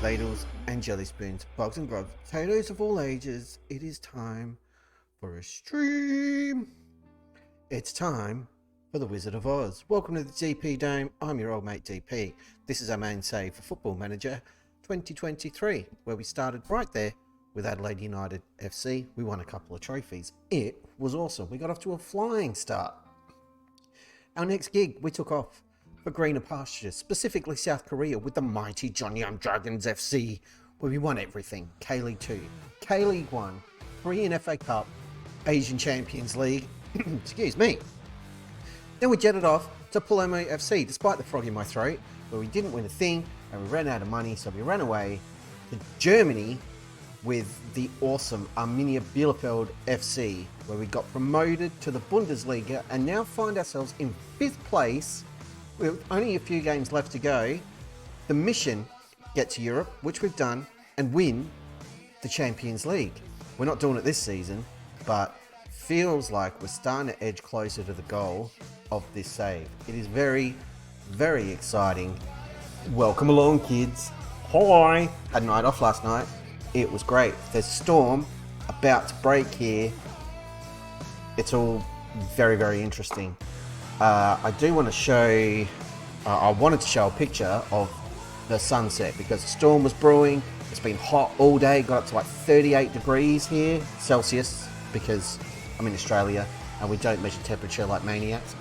ladles and jelly spoons, bugs and grubs, potatoes of all ages. It is time for a stream. It's time for the Wizard of Oz. Welcome to the DP Dome. I'm your old mate DP. This is our main save for Football Manager 2023, where we started right there with Adelaide United FC. We won a couple of trophies. It was awesome. We got off to a flying start. Our next gig, we took off for greener pastures, specifically South Korea, with the mighty Jeonnam Dragons FC, where we won everything. K-League 2, K-League 1, 3 in FA Cup, Asian Champions League, excuse me. Then we jetted off to Palermo FC, despite the frog in my throat, where we didn't win a thing and we ran out of money, so we ran away to Germany with the awesome Arminia Bielefeld FC, where we got promoted to the Bundesliga and now find ourselves in 5th place with only a few games left to go. The mission, get to Europe, which we've done, and win the Champions League. We're not doing it this season, but feels like we're starting to edge closer to the goal of this save. It is very, Very exciting. Welcome along, kids. Hi. Had a night off last night. It was great. There's a storm about to break here. It's all very, very interesting. I do want to show... I wanted to show a picture of the sunset because the storm was brewing. It's been hot all day. Got up to like 38 degrees here, Celsius, because I'm in Australia and we don't measure temperature like maniacs.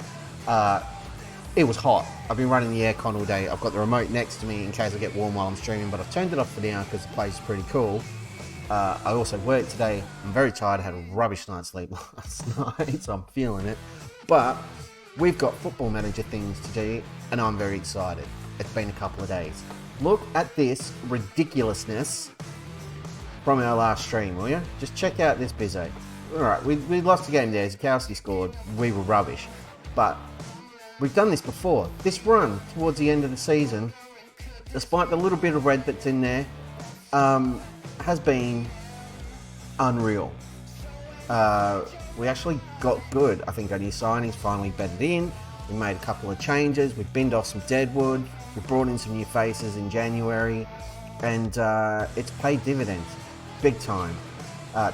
It was hot. I've been running the aircon all day. I've got the remote next to me in case I get warm while I'm streaming, but I've turned it off for now because the place is pretty cool. I also worked today. I'm very tired. I had a rubbish night's sleep last night, so I'm feeling it. But we've got Football Manager things to do, and I'm very excited. It's been a couple of days. Look at this ridiculousness from our last stream, will you? Just check out this bizzo. Alright, we lost the game there. Zukowski scored. We were rubbish. But we've done this before. This run towards the end of the season, despite the little bit of red that's in there, has been unreal. We actually got good. I think our new signings finally bedded in. We made a couple of changes. We binned off some deadwood. We brought in some new faces in January. And it's paid dividends. Big time.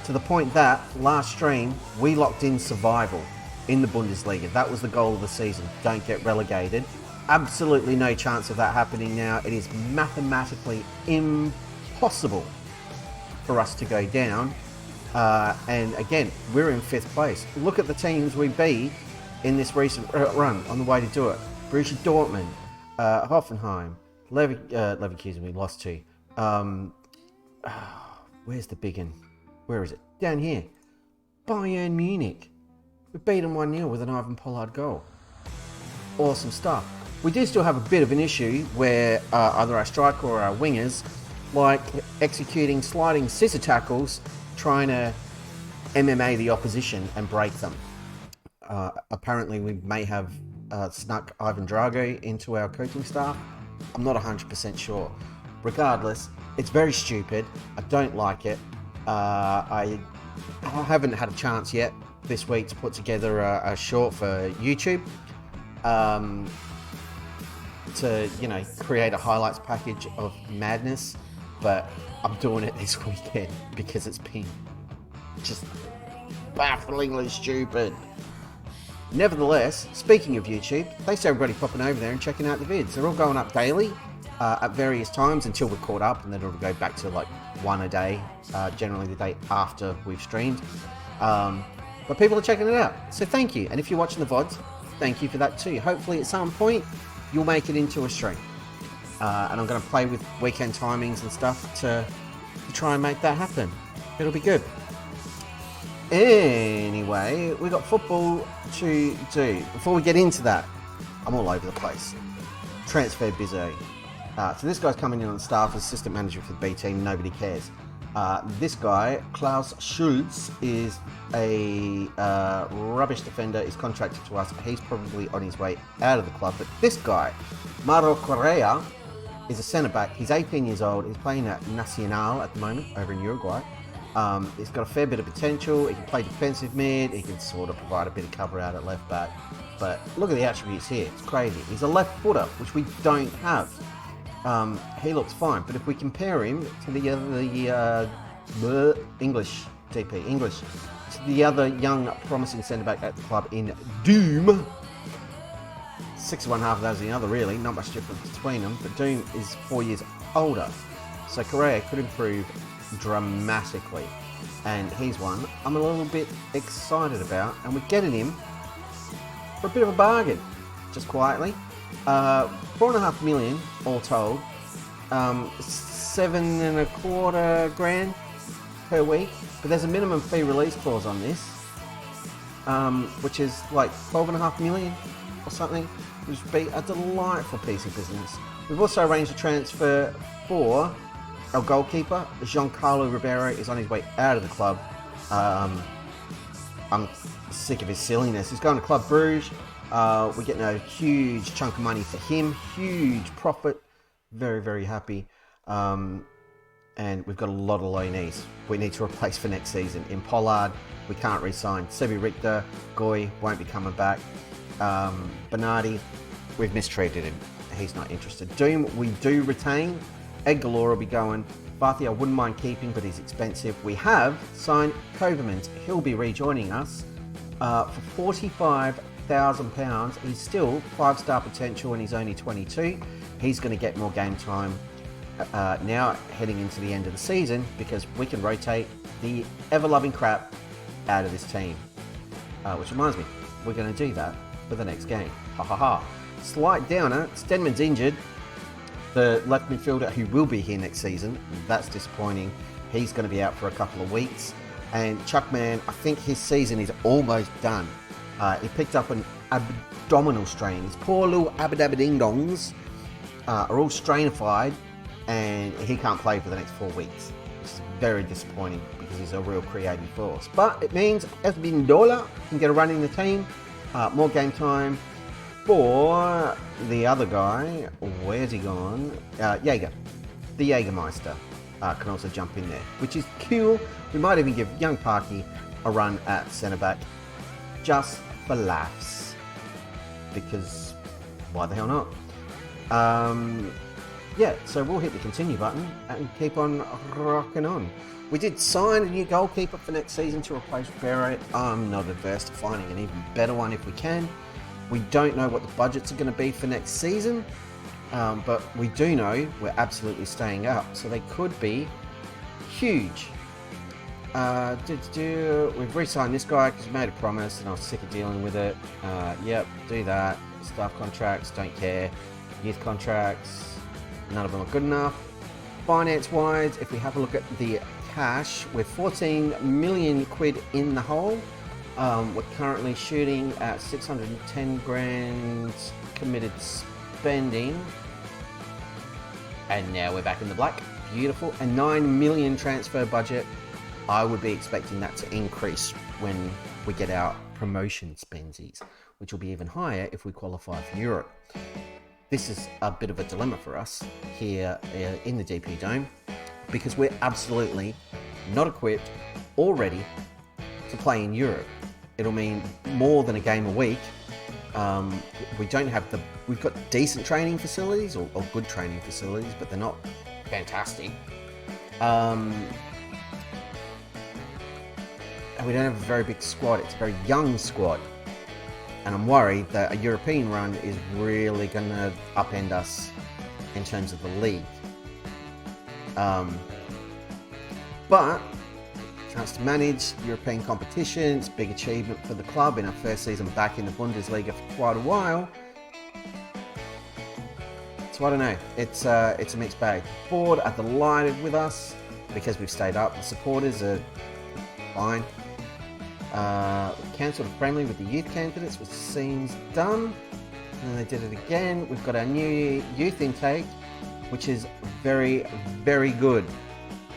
To the point that last stream, we locked in survival in the Bundesliga. That was the goal of the season. Don't get relegated. Absolutely no chance of that happening now. It is mathematically impossible for us to go down. And again, we're in 5th place. Look at the teams we beat in this recent run on the way to do it. Borussia Dortmund, Hoffenheim, Leverkusen we lost to. Where's the big one? Where is it? Down here. Bayern Munich. We beat them 1-0 with an Ivan Pollard goal. Awesome stuff. We do still have a bit of an issue where either our striker or our wingers like executing sliding scissor tackles, trying to MMA the opposition and break them. Apparently we may have snuck Ivan Drago into our coaching staff. I'm not 100% sure. Regardless, it's very stupid. I don't like it. I haven't had a chance yet this week to put together a short for YouTube to, you know, create a highlights package of madness, but I'm doing it this weekend because it's been just bafflingly stupid. Nevertheless, speaking of YouTube, thanks to everybody popping over there and checking out the vids. They're all going up daily at various times until we're caught up, and then it'll go back to like one a day, generally the day after we've streamed. But people are checking it out, so thank you. And if you're watching the VODs, thank you for that too. Hopefully at some point you'll make it into a stream. And I'm going to play with weekend timings and stuff to try and make that happen. It'll be good. Anyway, we got football to do. Before we get into that, I'm all over the place. Transfer bizzo. So this guy's coming in on staff as assistant manager for the B team. Nobody cares. This guy, Klaus Schulz, is a rubbish defender. He's contracted to us. He's probably on his way out of the club. But this guy, Mauro Correa, is a centre-back. He's 18 years old. He's playing at Nacional at the moment over in Uruguay. He's got a fair bit of potential. He can play defensive mid. He can sort of provide a bit of cover out at left back. But look at the attributes here. It's crazy. He's a left footer, which we don't have. He looks fine. But if we compare him to the other young promising centre-back at the club in Doom, 6.5 of those the other, really. Not much difference between them. But Doom is 4 years older. So Correa could improve dramatically. And he's one I'm a little bit excited about. And we're getting him for a bit of a bargain. Just quietly. 4.5 million all told. 7.25 grand per week. But there's a minimum fee release clause on this. Which is like 12.5 million or something. Which would be a delightful piece of business. We've also arranged a transfer for our goalkeeper. Giancarlo Ribeiro is on his way out of the club. I'm sick of his silliness. He's going to Club Bruges. We're getting a huge chunk of money for him. Huge profit. Very, very happy. And we've got a lot of loanees we need to replace for next season. In Pollard, we can't re-sign. Sebi Richter, Goy won't be coming back. Bernardi, we've mistreated him. He's not interested. Doom, we do retain. Ed Galore will be going. Barthy, I wouldn't mind keeping, but he's expensive. We have signed Covermans. He'll be rejoining us for £45,000. He's still 5-star potential and he's only 22. He's going to get more game time now heading into the end of the season because we can rotate the ever-loving crap out of this team. Which reminds me, we're going to do that for the next game. Ha ha ha. Slight downer, Stedman's injured. The left midfielder who will be here next season, that's disappointing. He's going to be out for a couple of weeks. And Chuckman, I think his season is almost done. He picked up an abdominal strain. His poor little abadabading-dongs are all strainified and he can't play for the next 4 weeks. Which is very disappointing because he's a real creative force. But it means Esbindola can get a run in the team. More game time for the other guy. Where's he gone? Jaeger. The Jägermeister can also jump in there, which is cool. We might even give young Parky a run at centre-back just for laughs. Because why the hell not? Yeah, so we'll hit the continue button and keep on rocking on. We did sign a new goalkeeper for next season to replace Barrett. I'm not adverse to finding an even better one if we can. We don't know what the budgets are going to be for next season, but we do know we're absolutely staying up, so they could be huge. We've re-signed this guy because we made a promise and I was sick of dealing with it. Yep, do that. Staff contracts, don't care. Youth contracts, none of them are good enough. Finance-wise, if we have a look at the cash, we're 14 million quid in the hole. We're currently shooting at 610 grand committed spending. And now we're back in the black. Beautiful. A 9 million transfer budget. I would be expecting that to increase when we get our promotion spensies, which will be even higher if we qualify for Europe. This is a bit of a dilemma for us here in the DP Dome because we're absolutely not equipped or ready to play in Europe. It'll mean more than a game a week. We don't have we've got decent training facilities or good training facilities, but they're not fantastic. And we don't have a very big squad. It's a very young squad. And I'm worried that a European run is really going to upend us in terms of the league. But chance to manage European competition. It's a big achievement for the club in our first season back in the Bundesliga for quite a while. So I don't know. It's a mixed bag. The board are delighted with us because we've stayed up. The supporters are fine. We cancelled a friendly with the youth candidates, which seems done. And they did it again. We've got our new youth intake, which is very, very good.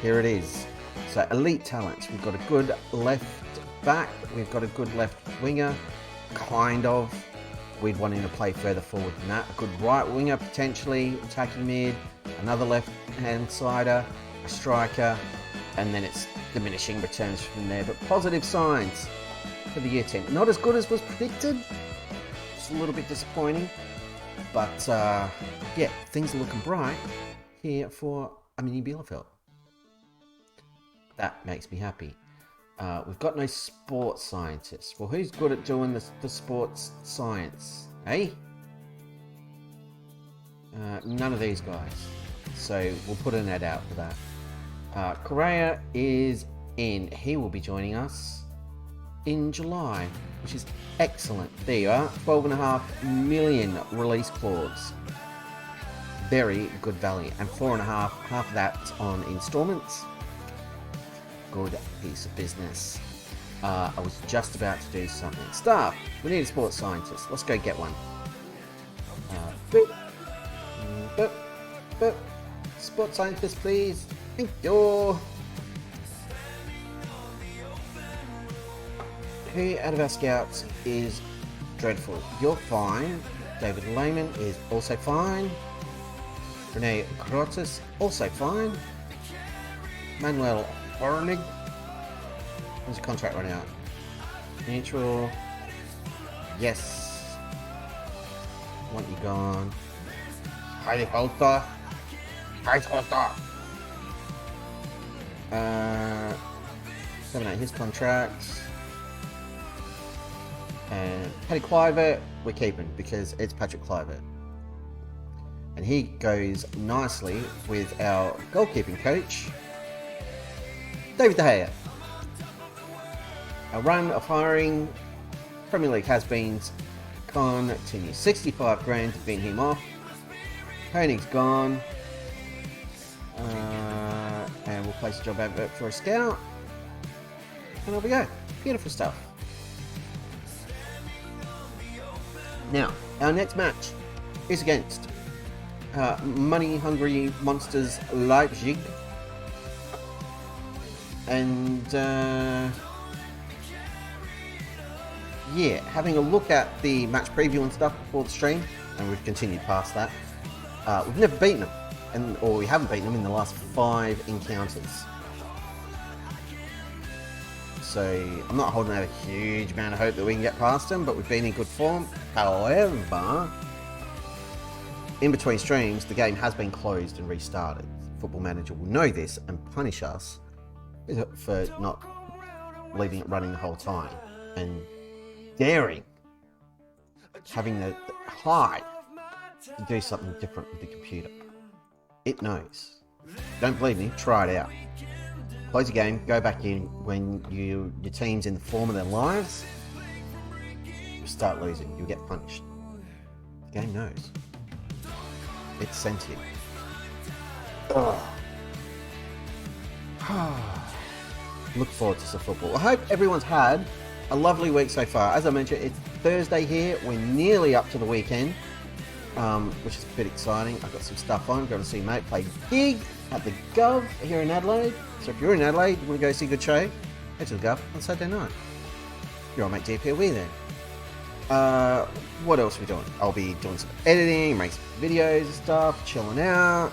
Here it is. So elite talents. We've got a good left back. We've got a good left winger, kind of. We'd want him to play further forward than that. A good right winger, potentially, attacking mid. Another left-hand sider, a striker. And then it's diminishing returns from there. But positive signs for the year 10. Not as good as was predicted. It's a little bit disappointing. But, yeah, things are looking bright here for Arminia Bielefeld. That makes me happy. We've got no sports scientists. Well, who's good at doing the sports science? Eh? None of these guys. So we'll put an ad out for that. Correa is in. He will be joining us in July, which is excellent. There you are. 12.5 million release clause. Very good value. And 4.5, half of that on installments. Good piece of business. I was just about to do something. Staff, we need a sports scientist. Let's go get one. Sports scientist, please. Thank you. Who out of our scouts is dreadful? You're fine. David Lehman is also fine. Rene Grotis, also fine. Manuel Hornig. When's your contract run out? Neutral. Yes. Want you gone. Heidi Holter. Terminate his contract. And Paddy Kluivert, we're keeping because it's Patrick Kluivert. And he goes nicely with our goalkeeping coach, David De Gea. Our run of hiring Premier League has-beens continues. 65 grand to bin him off. Koenig's gone. And we'll place a job advert for a scout. And there we go. Beautiful stuff. Now, our next match is against money-hungry monsters Leipzig. And yeah, having a look at the match preview and stuff before the stream, and we've continued past that. We've never beaten them, or we haven't beaten them in the last 5 encounters. So I'm not holding out a huge amount of hope that we can get past them, but we've been in good form. However, in between streams, the game has been closed and restarted. Football Manager will know this and punish us for not leaving it running the whole time and daring, having the heart to do something different with the computer. It knows. Don't believe me? Try it out. Close the game, go back in when your team's in the form of their lives. You start losing, you'll get punished. The game knows. It's sentient. Look forward to some football. I hope everyone's had a lovely week so far. As I mentioned, it's Thursday here. We're nearly up to the weekend, which is a bit exciting. I've got some stuff on. Going to see mate play gig at the Gov here in Adelaide. So if you're in Adelaide, you want to go see a good show, head to the Gov on Saturday night. Your old mate DP will be there. What else are we doing? I'll be doing some editing, making some videos and stuff, chilling out,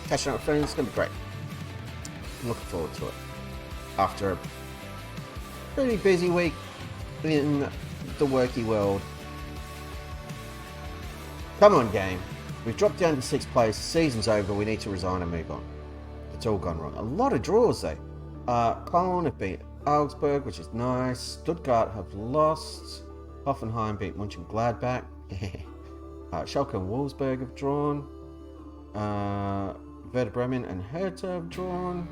catching up with friends. It's going to be great. I'm looking forward to it. After a pretty busy week in the worky world. Come on, game. We've dropped down to 6th place. Season's over. We need to resign and move on. It's all gone wrong. A lot of draws, though. Cologne have beat Augsburg, which is nice. Stuttgart have lost. Hoffenheim beat Mönchengladbach. Schalke and Wolfsburg have drawn. Werder Bremen and Hertha have drawn.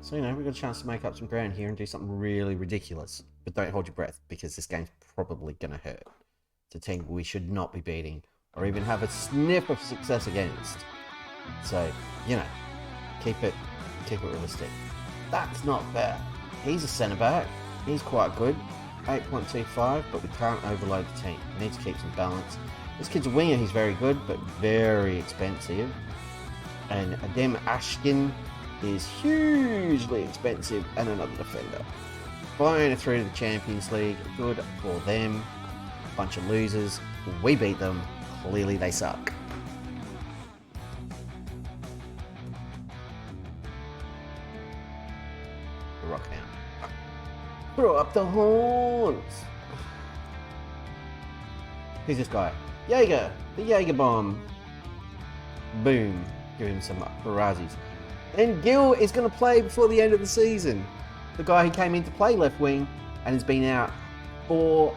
So, we've got a chance to make up some ground here and do something really ridiculous. But don't hold your breath, because this game's probably going to hurt. It's a team we should not be beating, or even have a sniff of success against. So, keep it realistic. That's not bad. He's a centre-back. He's quite good. 8.25, but we can't overload the team. We need to keep some balance. This kid's a winger. He's very good, but very expensive. And Adem Ashkin is hugely expensive, and another defender. Bayern through to the Champions League. Good for them. Bunch of losers. We beat them. Clearly they suck. Rock down. Throw up the horns. Who's this guy? Jaeger. The Jaeger bomb. Boom. Give him some Parazis. And Gil is going to play before the end of the season. The guy who came in to play left wing and has been out for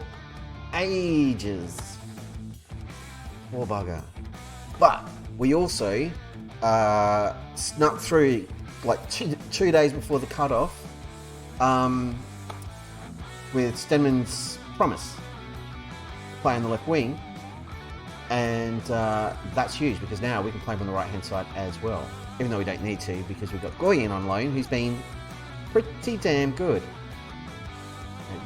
ages. Poor bugger. But we also snuck through like two days before the cutoff with Stenman's promise playing the left wing, and that's huge because now we can play him on the right hand side as well, even though we don't need to because we've got Goyen on loan who's been pretty damn good.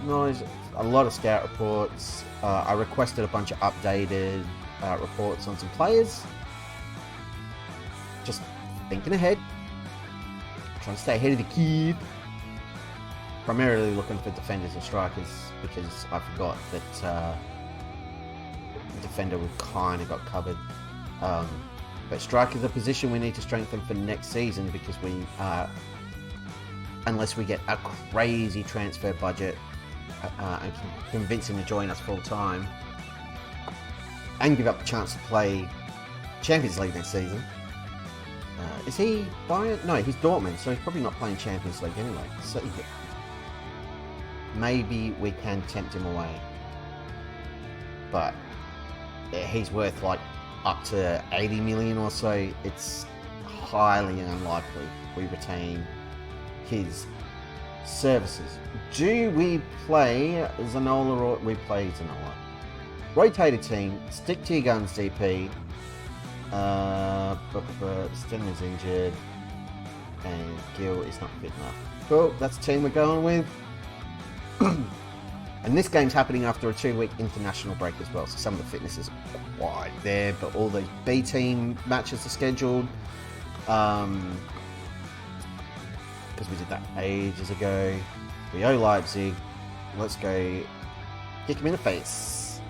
Acknowledge a lot of scout reports. I requested a bunch of updated reports on some players. Just thinking ahead, trying to stay ahead of the keep. Primarily looking for defenders and strikers because I forgot that defender we've kind of got covered. But striker is a position we need to strengthen for next season because we, unless we get a crazy transfer budget and convince him to join us full time, and give up the chance to play Champions League next season. Is he Bayern? No, he's Dortmund, so he's probably not playing Champions League anyway. So maybe we can tempt him away. But yeah, he's worth like up to 80 million or so. It's highly unlikely we retain his services. Do we play Zanola or we play Zanola? Rotated team, stick to your guns, DP. Stenner's injured, and Gill is not fit enough. Cool, that's the team we're going with. And this game's happening after a 2-week international break as well, so some of the fitness is quite there, but all the B team matches are scheduled. Because we did that ages ago. We owe Leipzig. Let's go kick him in the face.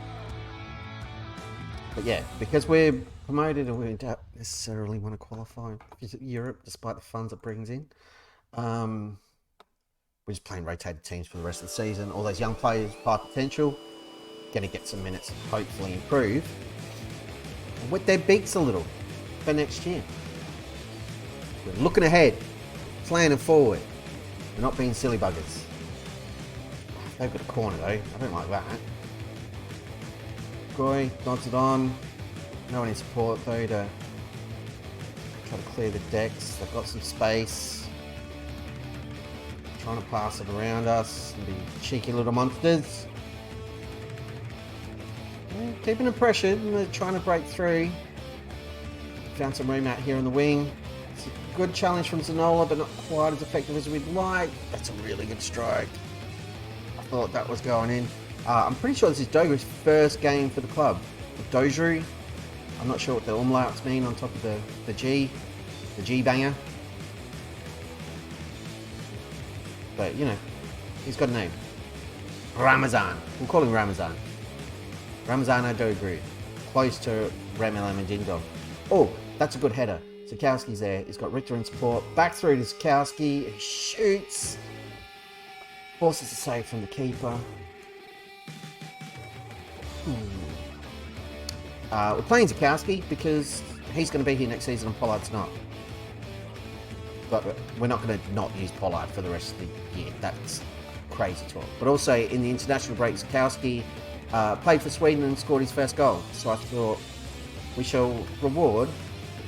But yeah, because we're promoted and we don't necessarily want to qualify for Europe, despite the funds it brings in. We're just playing rotated teams for the rest of the season. All those young players, high potential, going to get some minutes and hopefully improve. And wet their beaks a little for next year. We're looking ahead, planning forward. We're not being silly buggers. They've got a corner though. I don't like that. Goy nods it on. No one in support though to try to clear the decks. They've got some space. Trying to pass it around us and be cheeky little monsters. Yeah, keeping them pressured and they're trying to break through. Found some room out here on the wing. It's a good challenge from Zanola, but not quite as effective as we'd like. That's a really good strike. I thought that was going in. I'm pretty sure this is Dogu's first game for the club. Doju. I'm not sure what the umlauts mean on top of the G banger. But, you know, he's got a name. Ramazan. We'll call him Ramazan. Ramazan Adogru. Close to Ramel Amandingo. Oh, that's a good header. Sikowski's there. He's got Richter in support. Back through to Sikowski. He shoots. Forces a save from the keeper. We're playing Sikowski because he's going to be here next season and Pollard's not. But we're not going to not use Pollard for the rest of the year. That's crazy talk. But also in the international break, Sikowski played for Sweden and scored his first goal. So I thought we shall reward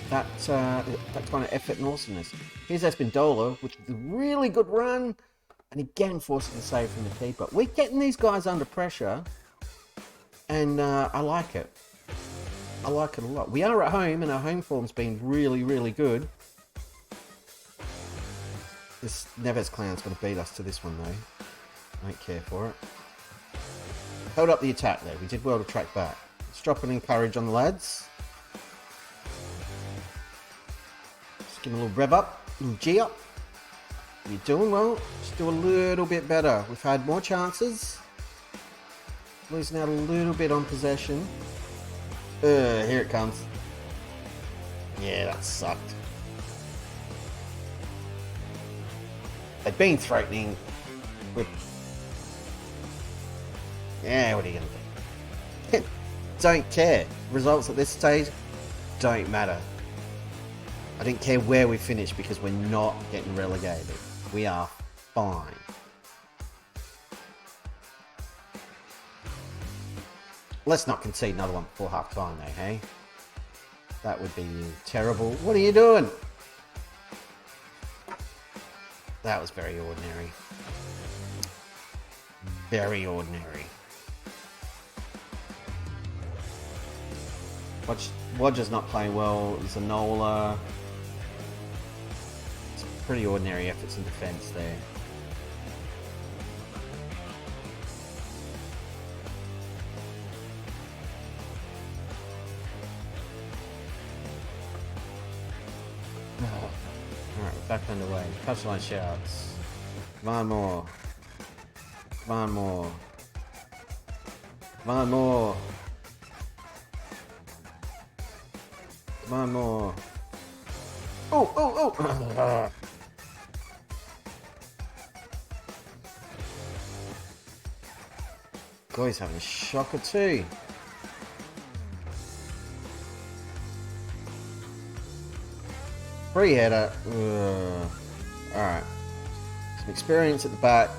that kind of effort and awesomeness. Here's Espindola, which is a really good run. And again, forcing a save from the keeper. We're getting these guys under pressure. And I like it. I like it a lot. We are at home and our home form's been really, really good. This Neves clown's going to beat us to this one though. I don't care for it. Held up the attack there. We did well to track back. Let's drop an encourage on the lads. Just give them a little rev up, a little G up. You're doing well. Just do a little bit better. We've had more chances. Losing out a little bit on possession. Here it comes. Yeah, that sucked. They've been threatening. Yeah, what are you going to do? Don't care. Results at this stage don't matter. I didn't care where we finish because we're not getting relegated. We are fine. Let's not concede another one before half time though, hey? That would be terrible. What are you doing? That was very ordinary. Very ordinary. Roger's not playing well. Zanola. It's pretty ordinary efforts in defence there. Alright, back underway. Touchline shouts. Come on more. Come on more. Come on more. Come on more. Oh. God, he's having a shocker too. Free header. Alright. Some experience at the back.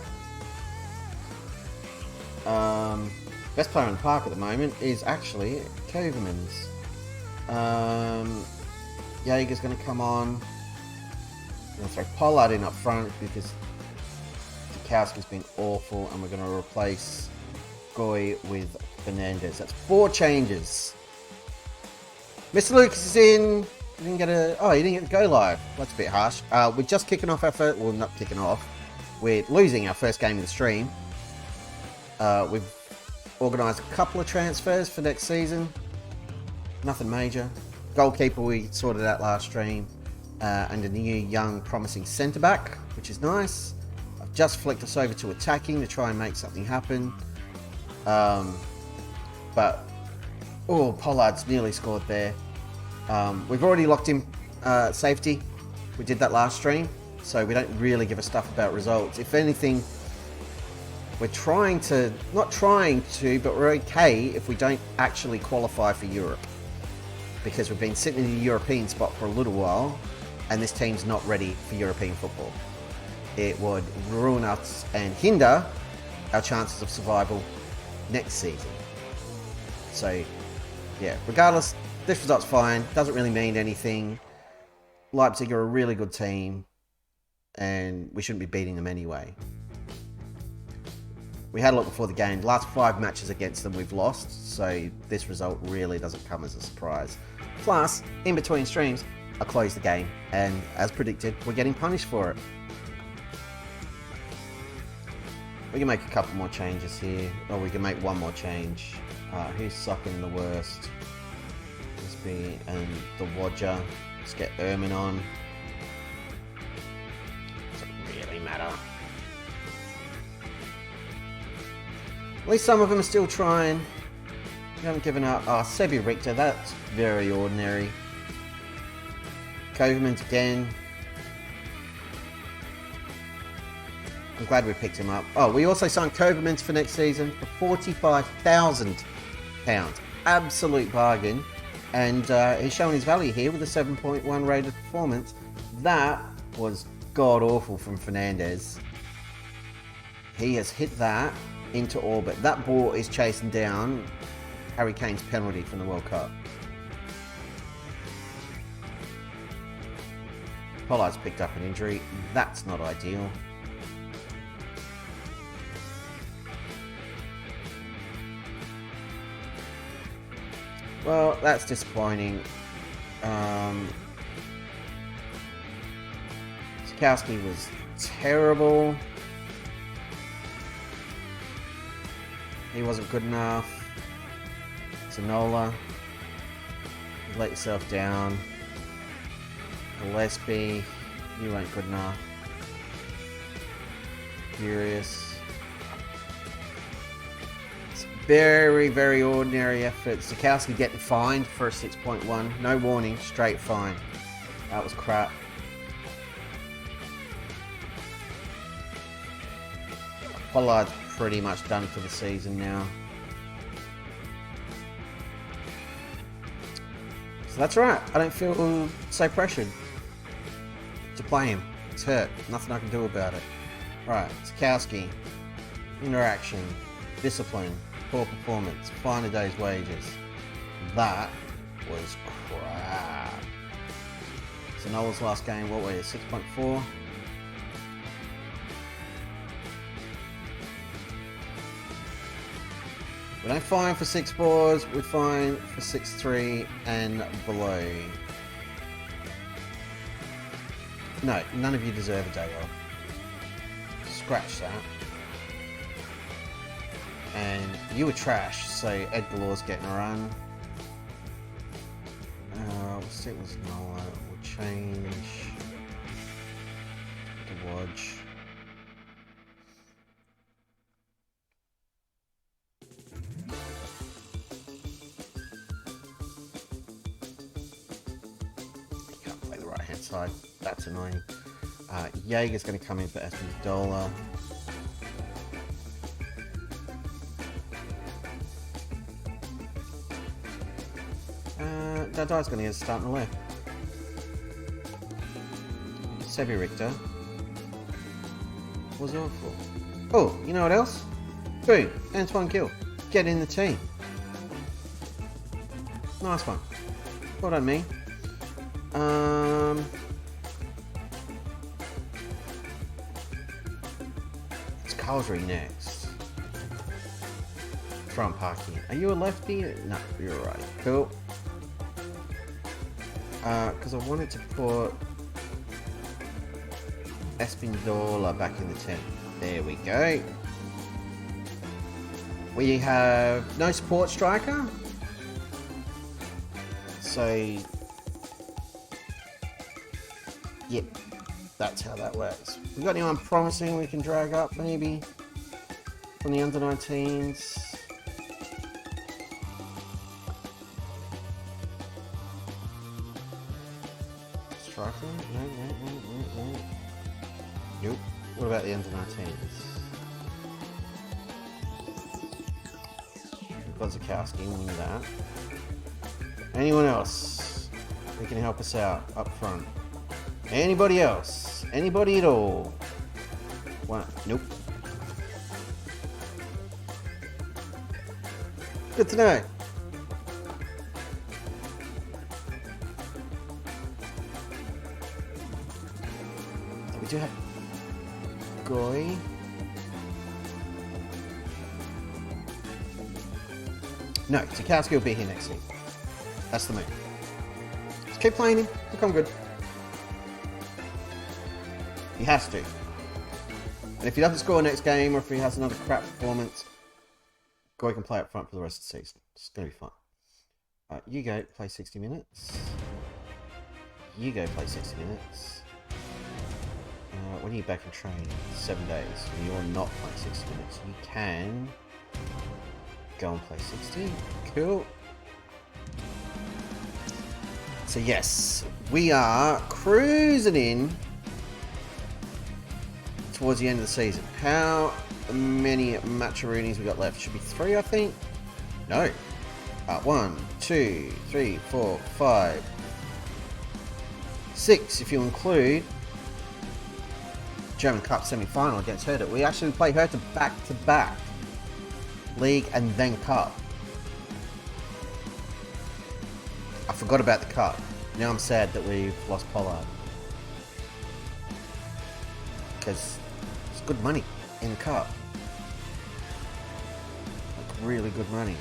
Best player in the park at the moment is actually Kovermans. Jaeger's going to come on. I'm going to throw Pollard in up front because Sikowski's been awful, and we're going to replace Goy with Fernandez. That's 4 changes. Mr. Lucas is in. He didn't get to go live. That's a bit harsh. We're just kicking off our first... Well, not kicking off. We're losing our first game of the stream. We've organised a couple of transfers for next season. Nothing major. Goalkeeper we sorted out last stream. And a new, young, promising centre-back, which is nice. I've just flicked us over to attacking to try and make something happen. But... Oh, Pollard's nearly scored there. We've already locked in safety. We did that last stream, so we don't really give a stuff about results. If anything, we're not trying to, but we're okay if we don't actually qualify for Europe. Because we've been sitting in the European spot for a little while, and this team's not ready for European football. It would ruin us and hinder our chances of survival next season. So, yeah, regardless, this result's fine. Doesn't really mean anything. Leipzig are a really good team, and we shouldn't be beating them anyway. We had a look before the game. The last 5 matches against them we've lost, so this result really doesn't come as a surprise. Plus, in between streams, I closed the game, and as predicted, we're getting punished for it. We can make a couple more changes here, or we can make one more change. Who's sucking the worst? Bisbee and the Wodger. Let's get Ermin on. Doesn't really matter. At least some of them are still trying. You haven't given up. Oh, Sebi Richter, that's very ordinary. Kovermans again. I'm glad we picked him up. Oh, we also signed Kovermans for next season for £45,000. Absolute bargain. And he's showing his value here with a 7.1 rated performance. That was god-awful from Fernandez. He has hit that into orbit. That ball is chasing down Harry Kane's penalty from the World Cup. Pollard's picked up an injury. That's not ideal. Well, that's disappointing. Sikowski was terrible. He wasn't good enough. Zanola, you let yourself down. Gillespie, you ain't good enough. Furious. Very, very ordinary effort. Sikowski getting fined for a 6.1. No warning, straight fine. That was crap. Pollard's pretty much done for the season now. So that's right. I don't feel so pressured to play him. It's hurt. Nothing I can do about it. Right, Sikowski. Interaction. Discipline. Poor performance. Fine a day's wages. That was crap. So Noel's last game, what were you? 6.4? We don't fine for 6-4s, we fine for 6-3 and below. No, none of you deserve a day off. Scratch that. And you were trash, so Ed Galore's getting a run. We'll see it was Nola. We'll change the Wodge. Can't play the right hand side. That's annoying. Jaeger's going to come in for Amendola. That guy's going to get a start on the left. Sevi Richter was awful. Oh, you know what else? Boom, Antoine Gill. Get in the team. Nice one. Well done, me. It's Carlsbury next. Front parking. Are you a lefty? No, you're right. Cool. Because I wanted to put Espindola back in the team. There we go. We have no support striker. So, yep, that's how that works. We got anyone promising we can drag up maybe from the under-19s? Striker? No. Nope. What about the under-19s? Kozakowski, we knew that. Anyone else who can help us out up front? Anybody else? Anybody at all? What? Nope. Good to know. So we do have Goy. No, Tarkowski will be here next week. That's the move. Just keep playing him. He'll come good. He has to. And if he doesn't score next game, or if he has another crap performance, Goy can play up front for the rest of the season. It's going to be fun. You go play 60 minutes. You go play 60 minutes. When are you back in training? 7 days. And you're not playing 60 minutes. You can go and play 60. Cool. So yes, we are cruising in towards the end of the season. How many Macharoonies we got left? Should be 3, I think. No. 1, 2, 3, 4, 5, 6 if you include German Cup semi-final against Hertha. We actually play Hertha back-to-back. League and then Cup. I forgot about the Cup. Now I'm sad that we've lost Pollard. Because it's good money in the Cup. Like really good money.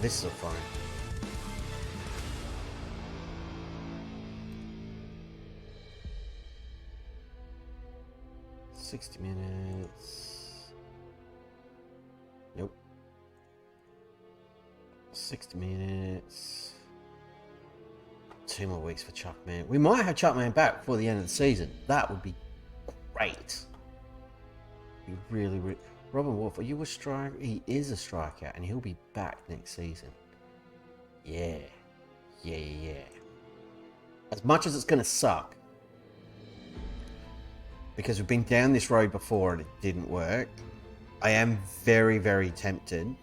This is a fine. $60 minutes. Nope. 60 minutes. 2 more weeks for Chuckman. We might have Chuckman back before the end of the season. That would be great. Be really. Robin Wolf, are you a striker? He is a striker, and he'll be back next season. Yeah. As much as it's going to suck, because we've been down this road before and it didn't work, I am very, very tempted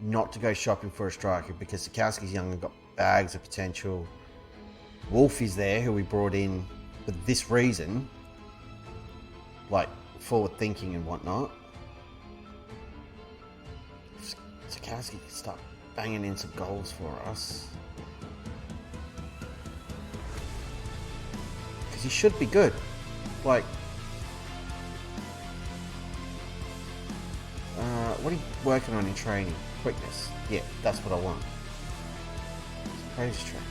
not to go shopping for a striker, because Sikowski's young and got bags of potential. Wolf is there, who we brought in for this reason, like forward thinking and whatnot. Sikowski can start banging in some goals for us, because he should be good. Like, what are you working on in training? Quickness. Yeah, that's what I want. Praise train.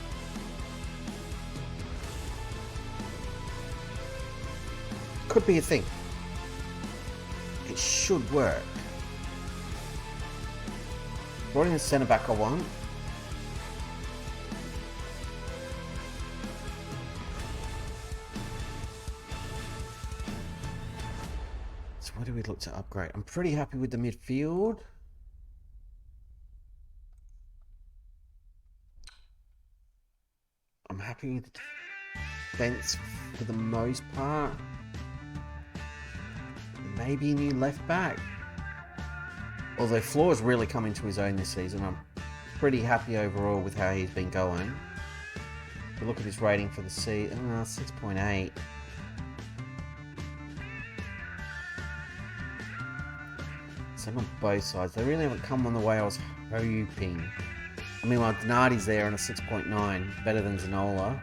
Could be a thing. It should work. Brought in a centre back I want. So what do we look to upgrade? I'm pretty happy with the midfield. I'm happy with the defense for the most part. Maybe a new left back. Although Floor's really come into his own this season. I'm pretty happy overall with how he's been going. If you look at his rating for the season, 6.8. Same on both sides. They really haven't come on the way I was hoping. I mean, Donati's there on a 6.9, better than Zanola.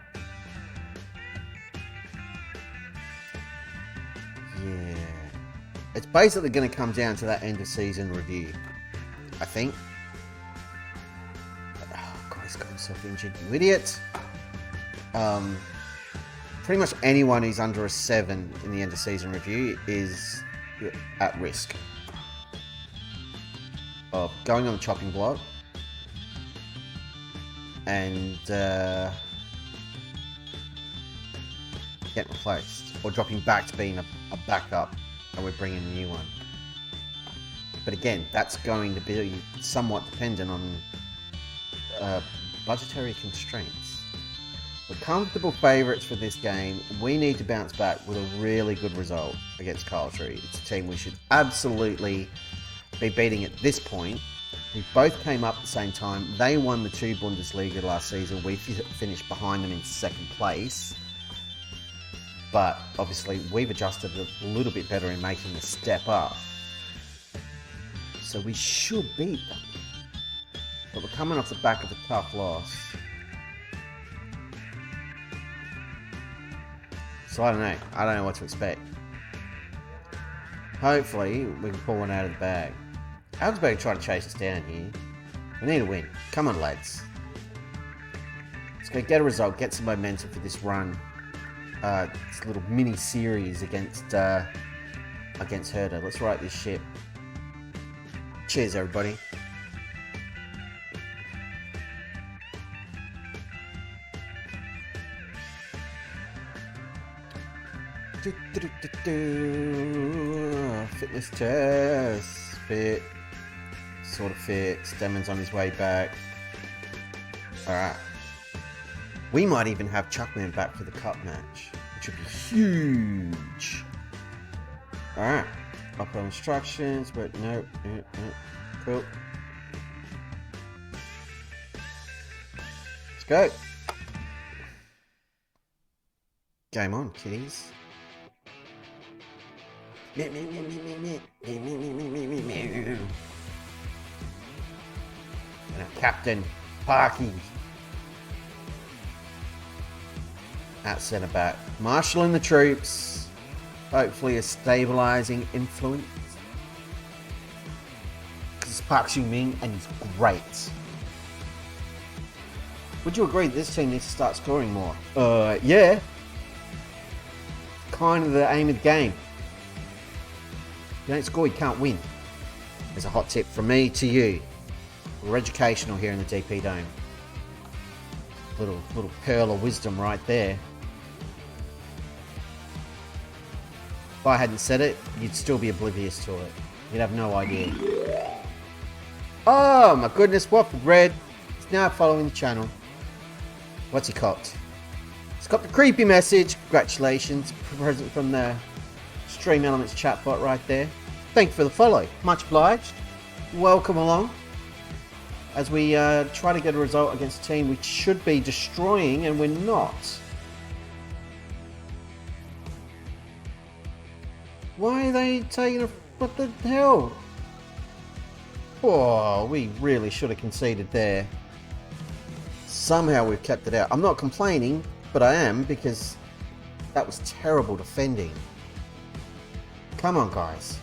Yeah. It's basically going to come down to that end of season review, I think. Oh, God, he's got himself injured, you idiot. Pretty much anyone who's under a 7 in the end of season review is at risk of going on the chopping block and getting replaced, or dropping back to being a backup and we're bringing a new one. But again, that's going to be somewhat dependent on budgetary constraints. We're comfortable favourites for this game. We need to bounce back with a really good result against Carltree. It's a team we should absolutely be beating at this point. We both came up at the same time. They won the 2 Bundesliga last season. We finished behind them in 2nd place. But obviously we've adjusted a little bit better in making the step up. So we should beat them. But we're coming off the back of a tough loss. So I don't know. I don't know what to expect. Hopefully we can pull one out of the bag. Augsburg trying to chase us down here. We need a win. Come on, lads. Let's go get a result, get some momentum for this run. This little mini series against Hertha. Let's right this ship. Cheers, everybody. Fitness test. Fit. Sort of fit. Stemmen's on his way back. Alright. We might even have Chuckman back for the cup match, which would be huge. Alright. Upload instructions, but no. Cool. Let's go. Game on, kiddies. Captain Parky at centre back, marshalling the troops. Hopefully, a stabilising influence. Because it's Park Sung-min and he's great. Would you agree that this team needs to start scoring more? Yeah. Kind of the aim of the game. If you don't score, you can't win. There's a hot tip from me to you. We're educational here in the DP Dome. Little pearl of wisdom right there. If I hadn't said it, you'd still be oblivious to it. You'd have no idea. Oh my goodness, Watford Red is now following the channel. What's he copped? He's got the creepy message. Congratulations. Present from the Stream Elements chatbot right there. Thank you for the follow. Much obliged. Welcome along. As we try to get a result against a team we should be destroying and we're not. Why are they taking a... What the hell? Oh, we really should have conceded there. Somehow we've kept it out. I'm not complaining, but I am, because that was terrible defending. Come on, guys.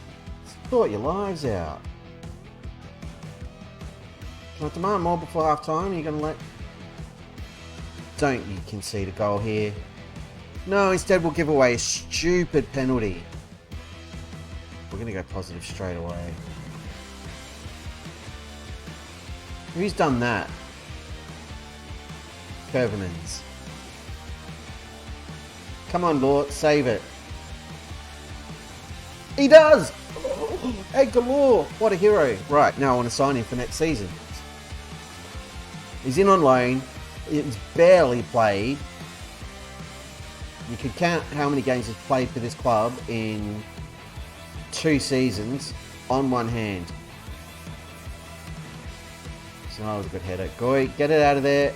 Sort your lives out. Can I demand more before half time? Are you going to let... Don't you concede a goal here. No, instead we'll give away a stupid penalty. We're going to go positive straight away. Who's done that? Curvermans. Come on, Lord, save it. He does! Oh, egg galore! What a hero. Right, now I want to sign him for next season. He's in on loan. It's barely played. You could count how many games he's played for this club in 2 seasons on one hand. So that was a good header. Goy, get it out of there.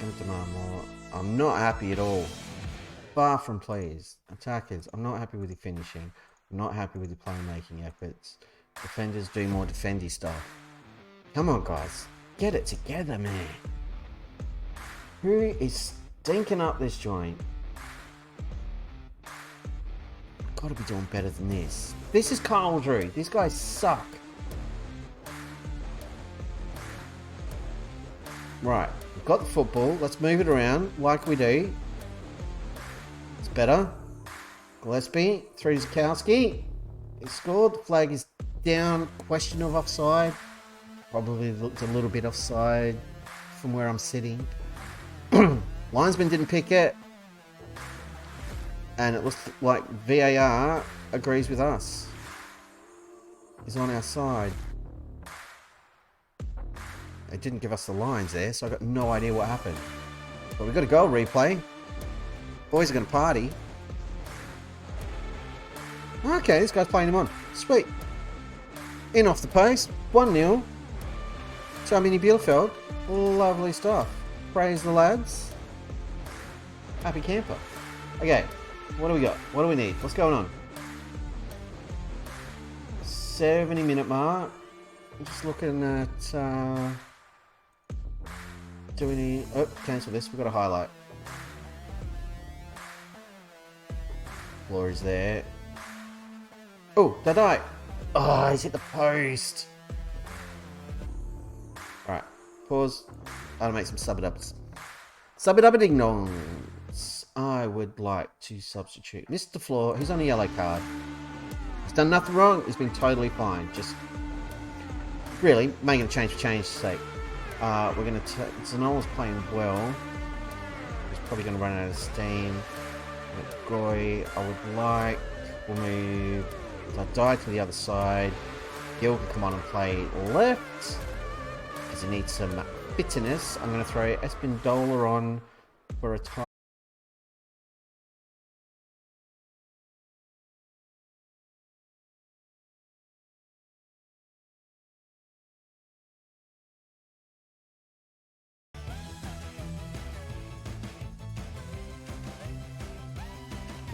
Gonna demand more. I'm not happy at all. Far from pleased. Attackers, I'm not happy with your finishing. I'm not happy with your playmaking efforts. Defenders do more defendy stuff. Come on, guys. Get it together, man. Who is stinking up this joint? Gotta be doing better than this. This is Cauldry. These guys suck. Right. We've got the football. Let's move it around like we do. It's better. Gillespie. 3 to Zakowski. He scored. The flag is down. Question of offside. Probably looked a little bit offside from where I'm sitting. Linesman didn't pick it. And it looks like VAR agrees with us. He's on our side. They didn't give us the lines there, so I got no idea what happened. But we've got a goal replay. Boys are going to party. Okay, this guy's playing him on. Sweet. In off the post. 1-0. To Arminia Bielefeld. Lovely stuff. Praise the lads. Happy camper. Okay. What do we got? What do we need? What's going on? 70-minute mark. I'm just looking at... do we need... Oh, cancel this. We've got a highlight. Glory's there. Oh, Dadai. Oh, he's hit the post. Alright. Pause. I'll make some sub-it-ups. Sub-it-up-a-ding-dongs. I would like to substitute Mr. Floor. He's on a yellow card. He's done nothing wrong. He's been totally fine. Just really making a change for change's sake. We're going to... Zanola's playing well. He's probably going to run out of steam. Goy, I would like... We'll move... Dadai to the other side. Gil can come on and play left. Because he needs some bitterness. I'm going to throw Espindola on for a time.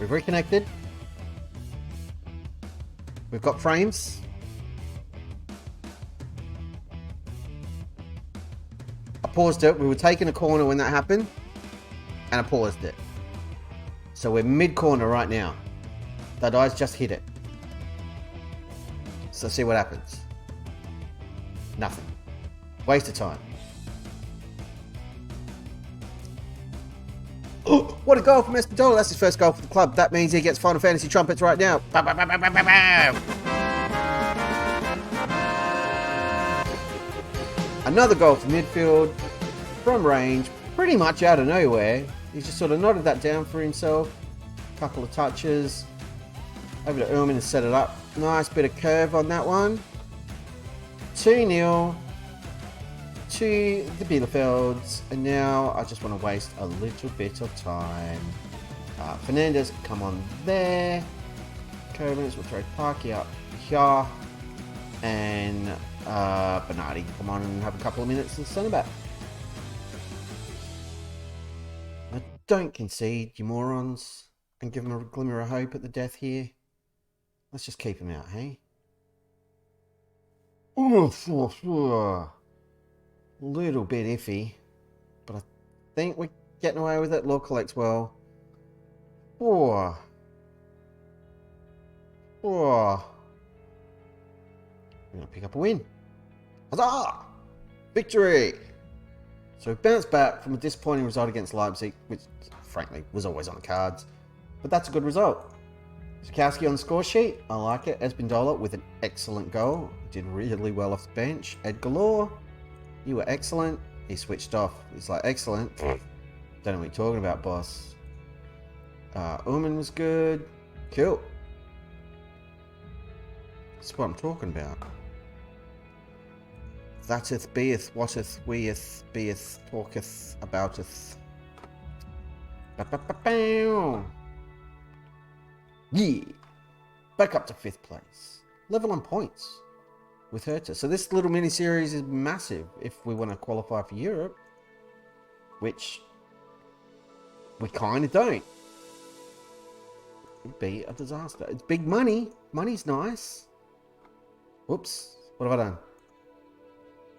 We've reconnected. We've got frames. I paused it. We were taking a corner when that happened. And I paused it. So we're mid-corner right now. Dadai's just hit it. So see what happens. Nothing. Waste of time. What a goal from Espindola. That's his first goal for the club. That means he gets Final Fantasy trumpets right now. Another goal from midfield. From range. Pretty much out of nowhere. He's just sort of nodded that down for himself. Couple of touches. Over to Ullman and set it up. Nice bit of curve on that one. 2-0. To the Bielefelds, and now I just want to waste a little bit of time. Fernandez, come on there. Kovens will throw Parky up here, and Bernardi, come on and have a couple of minutes in centre back. Now, don't concede, you morons, and give them a glimmer of hope at the death here. Let's just keep him out, hey? Little bit iffy, but I think we're getting away with it. Law collects well. We're gonna pick up a win. Huzzah! Victory! So we bounced back from a disappointing result against Leipzig, which frankly was always on the cards, but that's a good result. Zakowski on the score sheet, I like it. Espindola with an excellent goal, did really well off the bench. Ed Galore, you were excellent. He switched off. He's like, excellent. Don't know what you're talking about, boss. Ullman was good. Cool. That's what I'm talking about. Thateth, beeth, whateth, weeth, beeth, talketh, abouteth. Yeah. Back up to 5th place. Level on points. with Hertha. So this little mini series is massive if we want to qualify for Europe, which we kind of don't. It'd be a disaster. It's big money. Money's nice. Whoops. What have I done?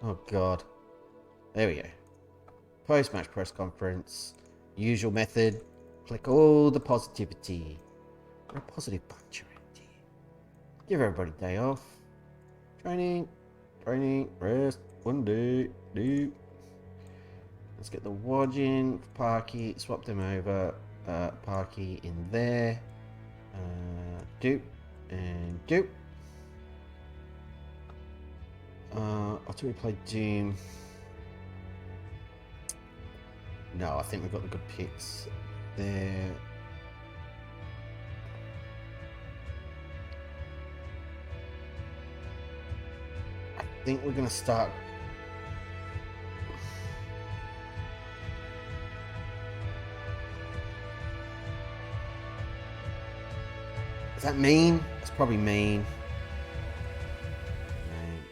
Oh, God. There we go. Post-match press conference. Usual method. Click all the positivity. We're a positive bunch around here. Give everybody a day off. Training, rest, 1 day, do. Let's get the Wodge in, Parky, swap them over, Parky in there, do, and do. I thought we played Doom. No, I think we've got the good picks there. I think we're going to start. Is that mean? It's probably mean.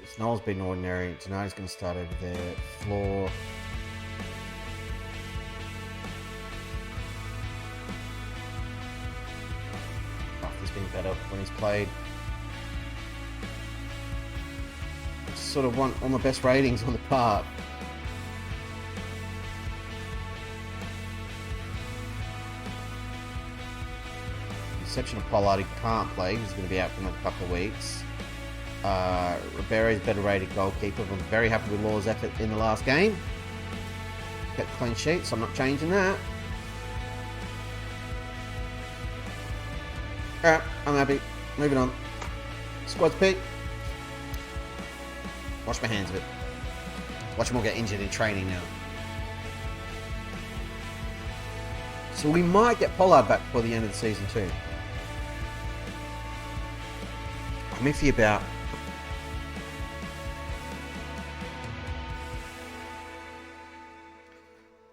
It's Noel's been ordinary. Tonight he's going to start over there. Floor. He's been better when he's played. Sort of want all my best ratings on the park. The exception of Pollard, who can't play, he's going to be out for a couple of weeks. Ribeiro's better rated goalkeeper. I'm very happy with Law's effort in the last game. Kept a clean sheet, so I'm not changing that. Alright, I'm happy. Moving on. Squad's pick. Wash my hands of it. Watch them all get injured in training now. So we might get Pollard back before the end of the season too. I'm iffy about...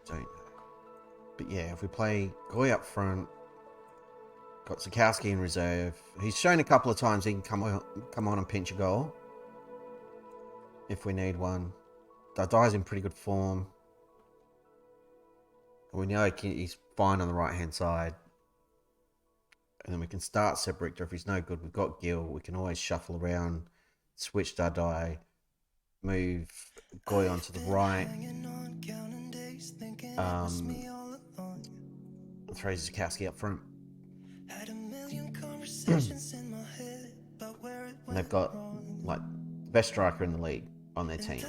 don't know. But yeah, if we play Goy up front, got Sikowski in reserve. He's shown a couple of times he can come on and pinch a goal. If we need one. Dardai's in pretty good form. We know he's fine on the right hand side. And then we can start Sebrichter. If he's no good, we've got Gil. We can always shuffle around, switch Dardai, move Goy onto the right. Throw Zukowski up front. And they've got like the best striker in the league on their team,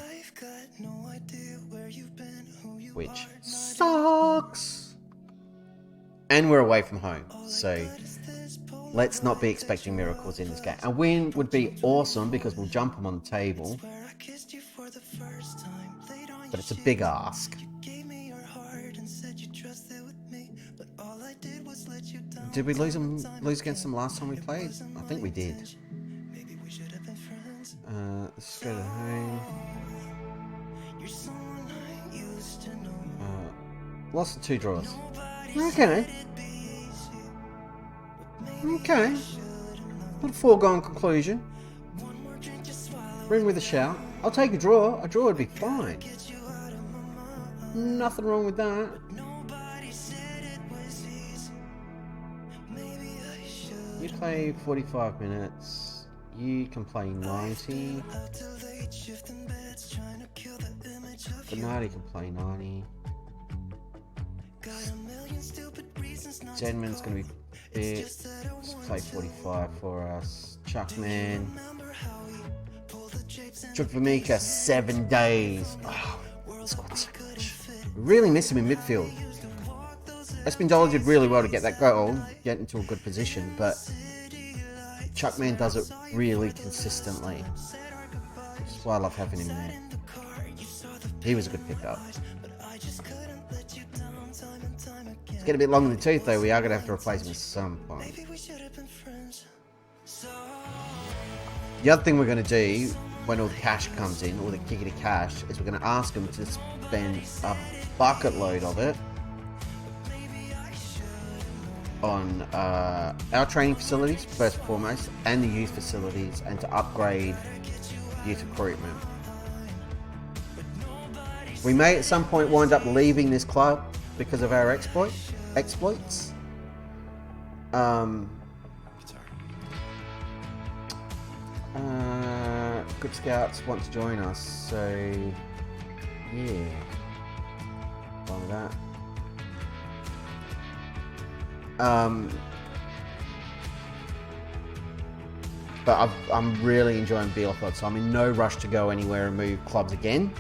which sucks. And we're away from home, so let's not be expecting miracles in this game. A win would be awesome because we'll jump them on the table, but it's a big ask. Did we lose against them last time we played? I think we did. Let's go to home. Lost the 2 draws. Okay. Okay. Not a foregone conclusion. Ring with a shout. I'll take a draw. A draw would be fine. Nothing wrong with that. You play 45 minutes. You can play 90. Bernardi can play 90. Denman's going to be fit. Just play 45 for us. Chuckman. Chukwuemeka, 7 days. Oh, scored so much. We really miss him in midfield. Espindola did really well to get that goal, get into a good position, but Chuckman does it really consistently. Which is why I love having him there. He was a good pickup. It's getting a bit long in the tooth though. We are going to have to replace him at some point. The other thing we're going to do when all the cash comes in, all the kick of cash, is we're going to ask them to spend a bucket load of it on our training facilities, first and foremost, and the youth facilities, and to upgrade youth recruitment. We may at some point wind up leaving this club because of our exploits. Good Scouts want to join us, so yeah, fine with that. But I'm really enjoying Bielefeld, so I'm in no rush to go anywhere and move clubs again.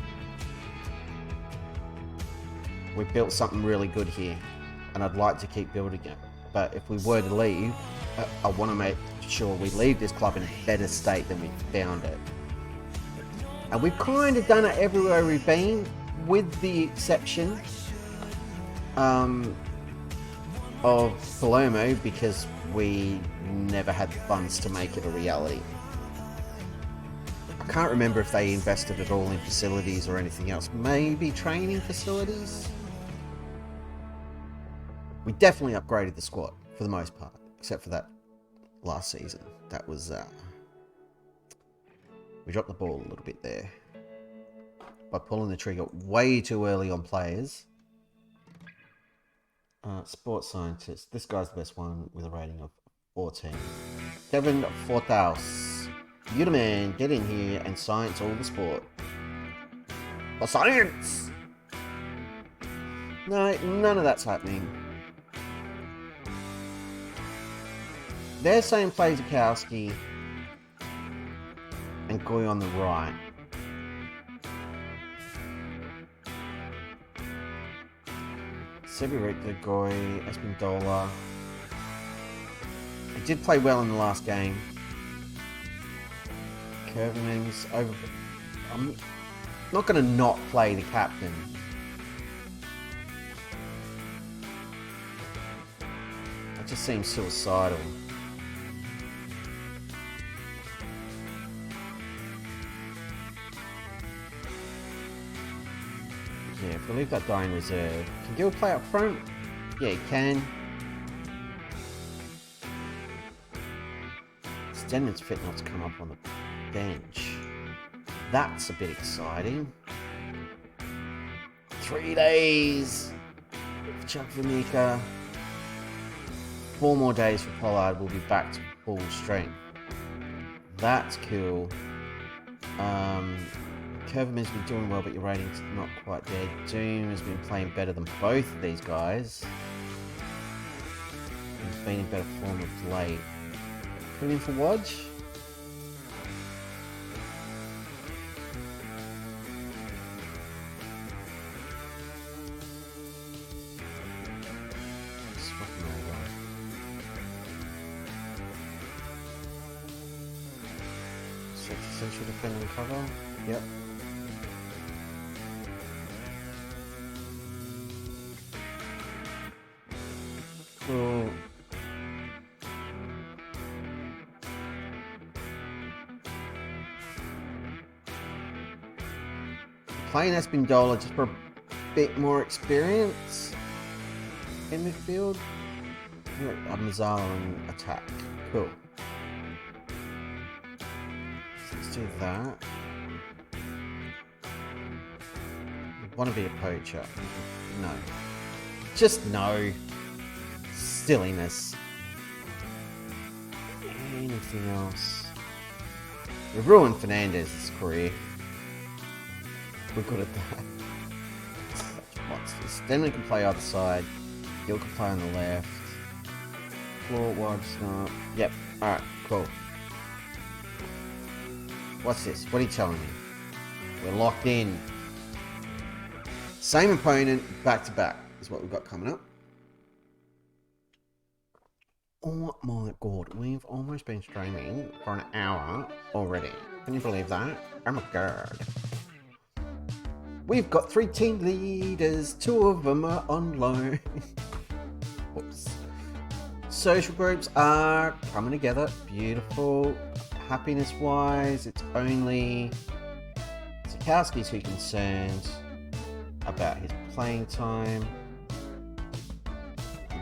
We've built something really good here, and I'd like to keep building it. But if we were to leave, I want to make sure we leave this club in a better state than we found it. And we've kind of done it everywhere we've been, with the exception of Palermo, because we never had the funds to make it a reality. I can't remember if they invested at all in facilities or anything else. Maybe training facilities? We definitely upgraded the squad for the most part, except for that last season. That was we dropped the ball a little bit there by pulling the trigger way too early on players. Sports scientist. This guy's the best one with a rating of 14. Kevin Forthaus. You the man. Get in here and science all the sport. For science! No, none of that's happening. They're saying play Zakowski and Goy on the right. Seviricta, Goy, Espindola. He did play well in the last game. Curving's over. I'm not going to not play the captain. That just seems suicidal. Yeah, if we leave that guy in reserve. Can Gil play up front? Yeah, he can. Stenman's fit not to come up on the bench. That's a bit exciting. 3 days for Chuck Vermeeka. 4 more days for Pollard. We'll be back to full strength. That's cool. Curverman's been doing well, but your rating's not quite there. Doom has been playing better than both of these guys. He's been in better form of late. Put him in for Wodge. Swap him over. Stretch essential defender and cover. Yep. Cool. Playing Espindola just for a bit more experience in midfield. Mazzala and attack. Cool. So let's do that. I want to be a poacher. No. Just no. Silliness. Anything else? We've ruined Fernandez's career. We're good at that. What's this? Denley can play either side. Gil can play on the left. Floor wide snap. Yep. Alright, cool. What's this? What are you telling me? We're locked in. Same opponent, back to back, is what we've got coming up. Oh my god, we've almost been streaming for an hour already. Can you believe that? Oh my god. We've got 3 team leaders, 2 of them are on loan. Whoops. Social groups are coming together, beautiful. Happiness wise, it's only Zakowski's who's concerned about his playing time.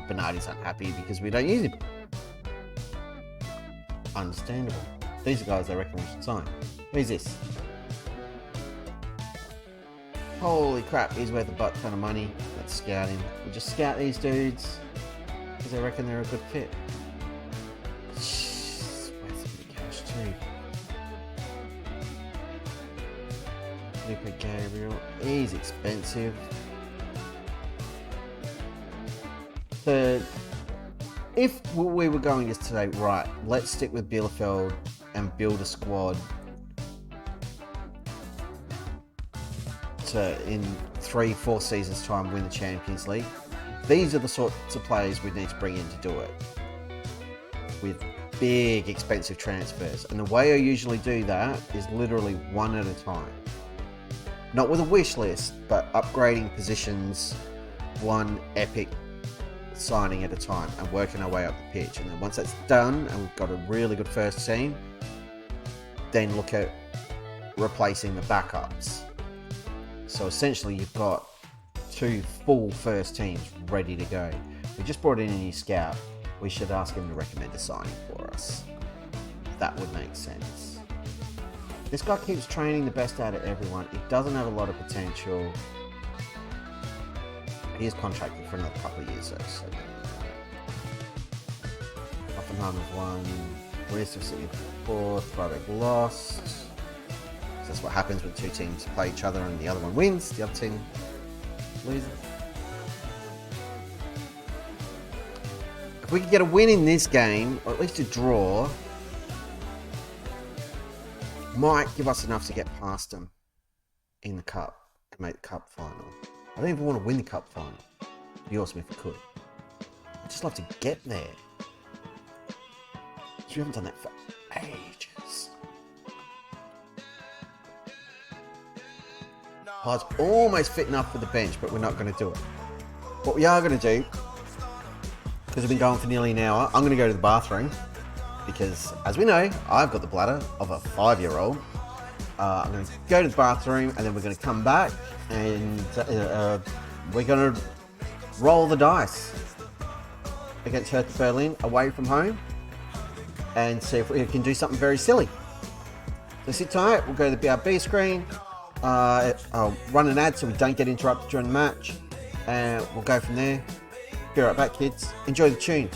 Bernardi's unhappy because we don't use him. Understandable. These are guys I reckon we should sign. Who's this? Holy crap, he's worth a butt ton of money. Let's scout him. We'll just scout these dudes because I reckon they're a good fit. Worth a bit of cash too. Felipe Gabriel, he's expensive. If we were going this today, right, let's stick with Bielefeld and build a squad to, in 3-4 seasons time, win the Champions League. These are the sorts of players we need to bring in to do it, with big expensive transfers. And the way I usually do that is literally one at a time. Not with a wish list, but upgrading positions, one epic signing at a time, and working our way up the pitch. And then once that's done and we've got a really good first team, then look at replacing the backups. So essentially you've got 2 full first teams ready to go. We just brought in a new scout. We should ask him to recommend a signing for us. That would make sense. This guy keeps training the best out of everyone. He doesn't have a lot of potential. He is contracted for another couple of years though. So Hoffenheim have won. Leicester City 4th. Freiburg lost. So that's what happens when 2 teams play each other and the other one wins. The other team loses. If we could get a win in this game, or at least a draw, might give us enough to get past them in the cup and make the cup final. I don't even want to win the cup final. It'd be awesome if we could. I'd just love to get there. Because we haven't done that for ages. Oh, it's almost fit enough for the bench, but we're not going to do it. What we are going to do, because we've been going for nearly an hour, I'm going to go to the bathroom. Because, as we know, I've got the bladder of a 5-year-old. I'm going to go to the bathroom, and then we're going to come back, and we're going to roll the dice against Hertha Berlin away from home, and see if we can do something very silly. So sit tight. We'll go to the BRB screen. I'll run an ad so we don't get interrupted during the match, and we'll go from there. Be right back, kids. Enjoy the tunes.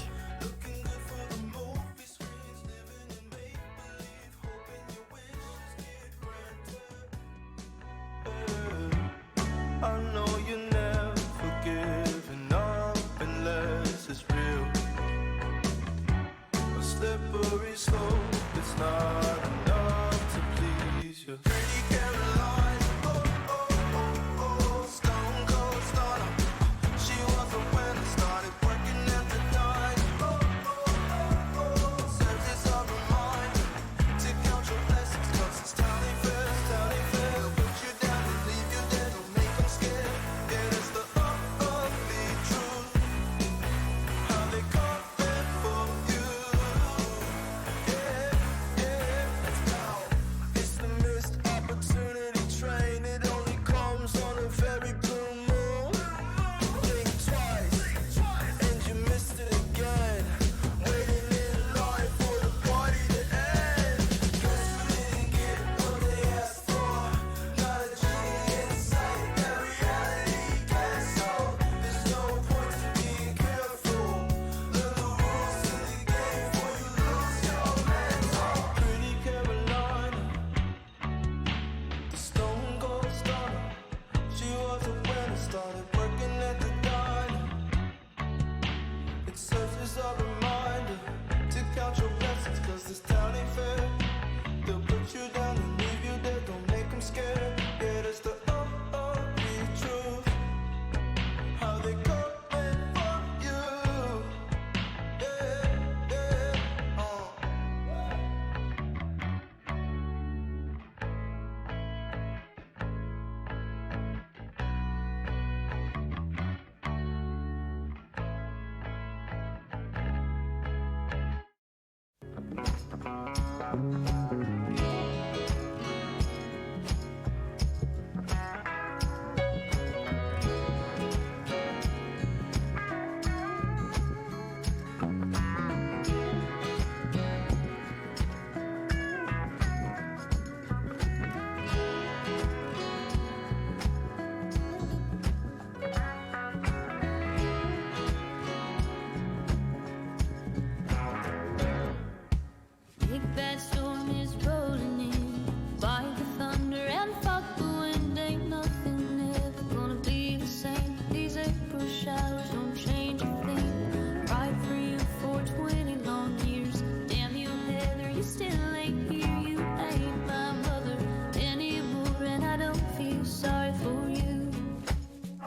big bad storm is rolling in. Fight the thunder and fuck the wind. Ain't nothing ever gonna be the same. These April showers don't change a thing. Ride for you for 20 long years. Damn you, Heather, you still ain't here. You ain't my mother anymore, and I don't feel sorry for you.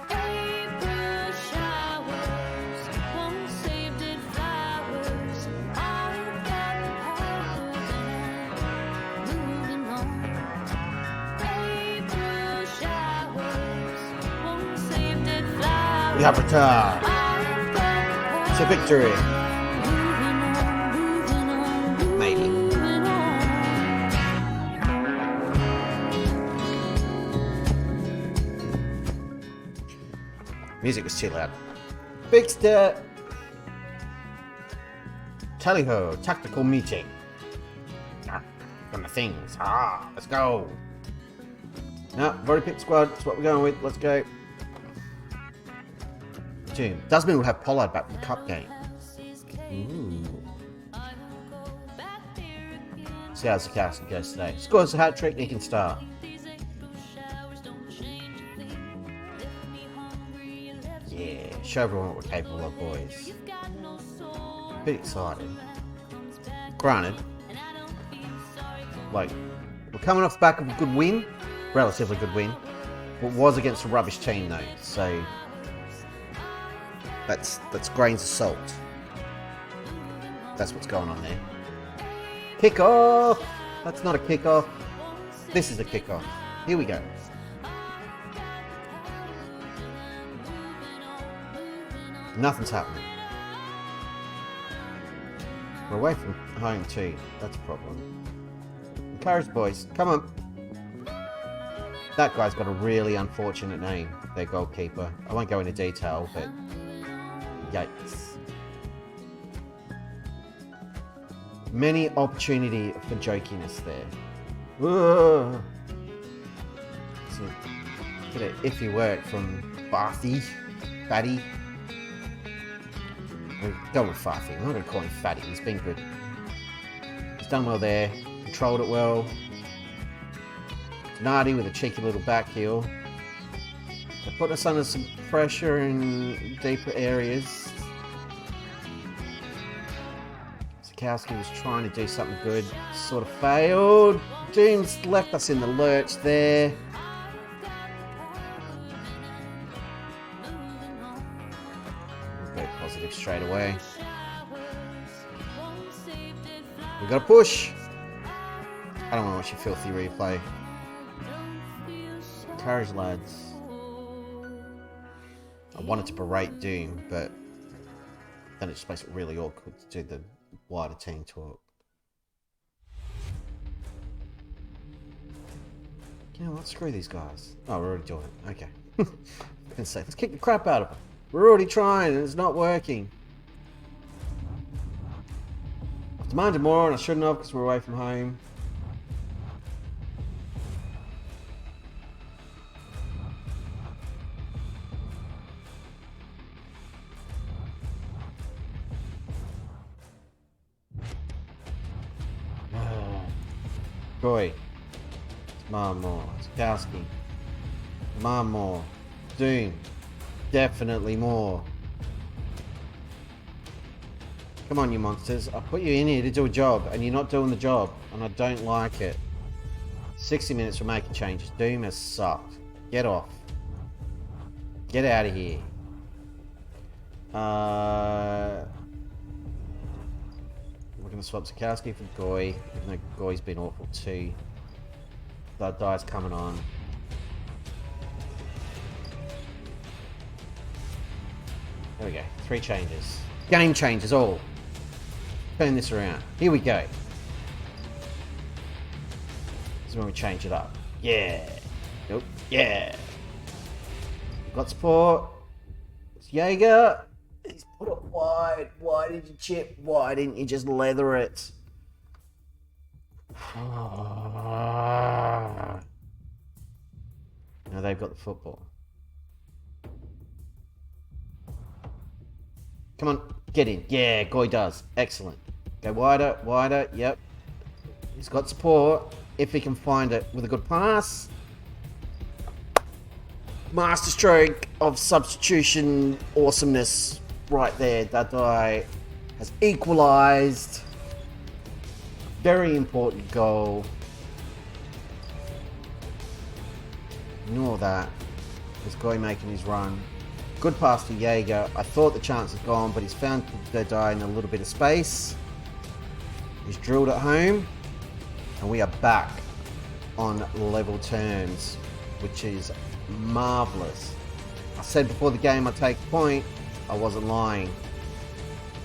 April showers won't save dead flowers. I've got the power and I'm moving on. April showers won't save dead flowers. We have returned to victory. Maybe. Music was too loud. Fixed it. Tally-ho, tactical meeting. From the things. Let's go. No, I've already picked squad. That's what we're going with. Let's go. Team. Does mean we'll have Pollard back for the cup game. Ooh. See how Zakowski goes today. Scores a hat trick, he can start. Yeah, show everyone what we're capable of, boys. Bit excited. Granted, like, we're coming off the back of a good win, relatively good win. It was against a rubbish team though, so that's grains of salt. That's what's going on there. Kick-off! That's not a kick-off. This is a kick-off. Here we go. Nothing's happening. We're away from home too. That's a problem. Encourage the boys. Come on. That guy's got a really unfortunate name, their goalkeeper. I won't go into detail, but yikes. Many opportunity for jokiness there. Whoa. It's a bit of iffy work from Fatty. I'm going with Fatty. I'm not going to call him Fatty. He's been good. He's done well there. Controlled it well. Nardi with a cheeky little back heel. They're putting us under some pressure in deeper areas. Zakowski was trying to do something good. Sort of failed. Doom's left us in the lurch there. Very positive straight away. We've got to push. I don't want to watch your filthy replay. Courage, lads. I wanted to berate Doom, but then it just makes it really awkward to do the wider team talk. You know what? Screw these guys. Oh, we're already doing it. Okay. I was gonna say, let's kick the crap out of them. We're already trying and it's not working. I've demanded more and I shouldn't have because we're away from home. Boy. More. Zakowski. More. Doom. Definitely more. Come on, you monsters. I put you in here to do a job, and you're not doing the job, and I don't like it. 60 minutes for making changes. Doom has sucked. Get off. Get out of here. We're going to swap Zakowski for Goy, even though Goy's been awful too. That die's coming on. There we go. 3 changes. Game changes all. Turn this around. Here we go. This is when we change it up. Yeah. Nope. Yeah. Got support. It's Jaeger. He's put it wide. Why did you chip? Why didn't you just leather it? Now they've got the football. Come on, get in. Yeah, Goy does. Excellent. Go wider, wider. Yep. He's got support if he can find it with a good pass. Masterstroke of substitution awesomeness right there. Dadai has equalised. Very important goal. Ignore that. There's Goy making his run. Good pass to Jaeger. I thought the chance was gone, but he's found Dadai in a little bit of space. He's drilled at home. And we are back on level terms, which is marvellous. I said before the game I'd take a point. I wasn't lying.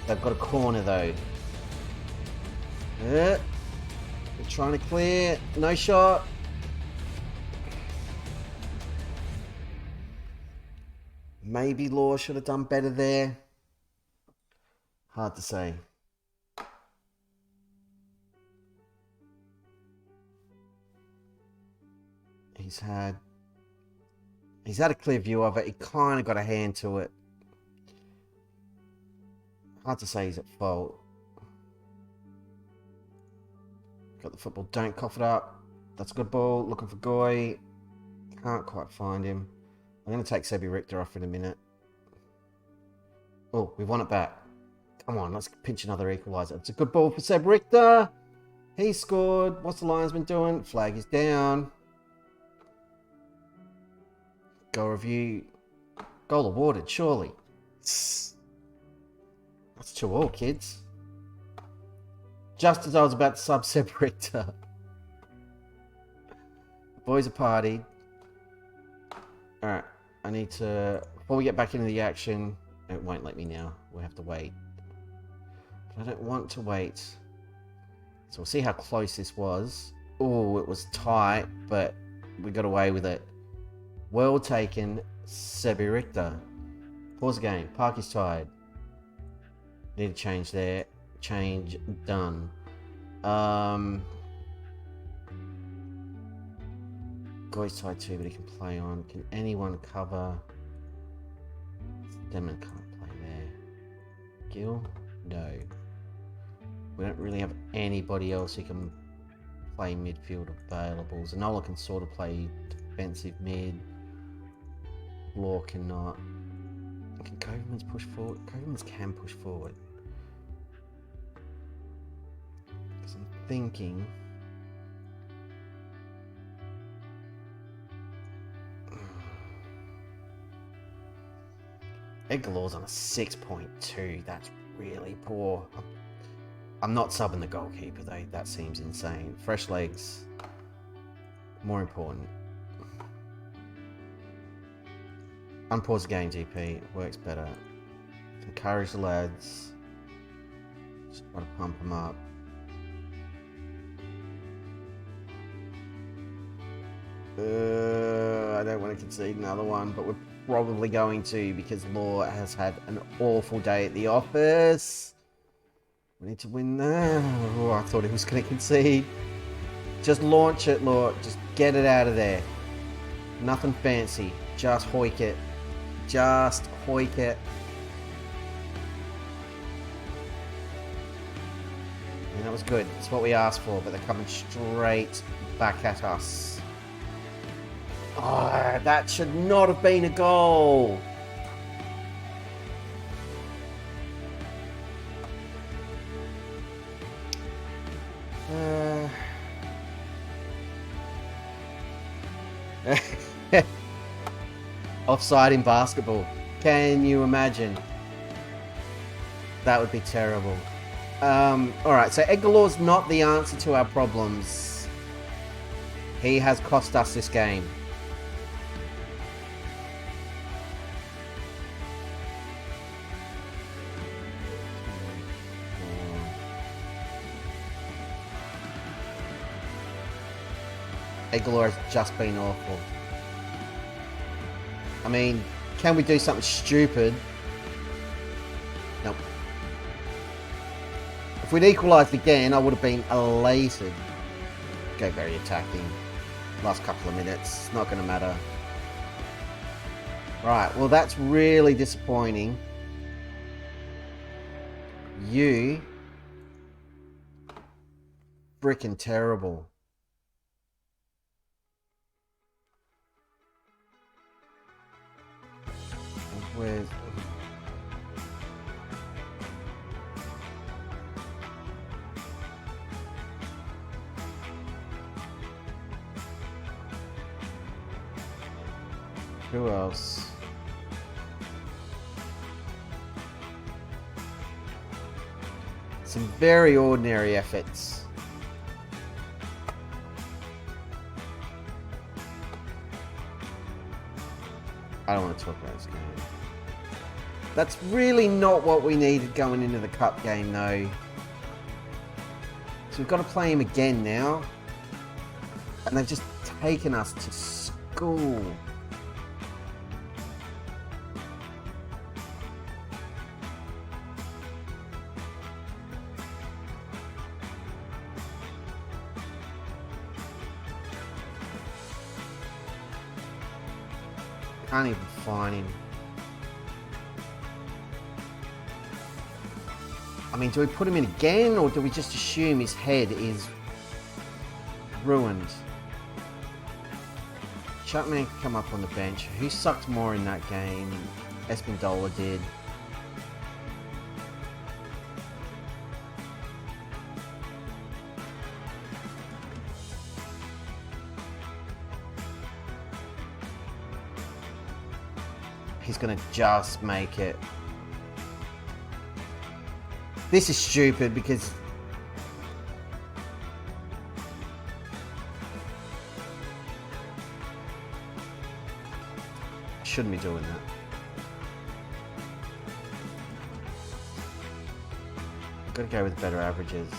They've got a corner though. They're trying to clear. No shot. Maybe Law should have done better there. Hard to say. He's had a clear view of it. He kind of got a hand to it. Hard to say he's at fault. Got the football. Don't cough it up. That's a good ball. Looking for Goy. Can't quite find him. I'm going to take Sebi Richter off in a minute. Oh, we won it back. Come on, let's pinch another equaliser. It's a good ball for Seb Richter. He scored. What's the linesman doing? Flag is down. Goal review. Goal awarded, surely. That's 2-2, kids. Just as I was about to sub Seb Richter. Boys are partied. Alright, I need to... Before we get back into the action... It won't let me now. We'll have to wait. But I don't want to wait. So we'll see how close this was. Oh, it was tight, but we got away with it. Well taken, Sebi Richter. Pause the game. Park is tied. Need a change there. Change done. Goy's tied too, but he can play on. Can anyone cover? Demon can't play there. Gill? No. We don't really have anybody else who can play midfield available. Zanola can sort of play defensive mid. Law cannot. Can Kovermans push forward? Kovermans can push forward. Because I'm thinking... Edgarlaw's on a 6.2. That's really poor. I'm not subbing the goalkeeper though. That seems insane. Fresh legs. More important. Unpause the game, GP. It works better. Encourage the lads. Just want to pump them up. I don't want to concede another one, but we're probably going to because Law has had an awful day at the office. We need to win there. Oh, I thought he was going to concede. Just launch it, Law. Just get it out of there. Nothing fancy. Just hoik it. Just hoik it. And that was good. It's what we asked for, but they're coming straight back at us. Oh, that should not have been a goal. Offside in basketball. Can you imagine? That would be terrible. Alright, so Edgarlaw's not the answer to our problems. He has cost us this game. Edgarlaw has just been awful. I mean, can we do something stupid? Nope. If we'd equalised again, I would have been elated. Go very attacking. Last couple of minutes, not going to matter. Right, well that's really disappointing. You freaking terrible. Where's... Who else? Some very ordinary efforts. I don't want to talk about this game. That's really not what we needed going into the cup game, though. So we've got to play him again now. And they've just taken us to school. Can't even find him. I mean, do we put him in again, or do we just assume his head is ruined? Chapman can come up on the bench. Who sucked more in that game? Espindola did. He's gonna just make it. This is stupid because shouldn't be doing that. Gotta go with better averages.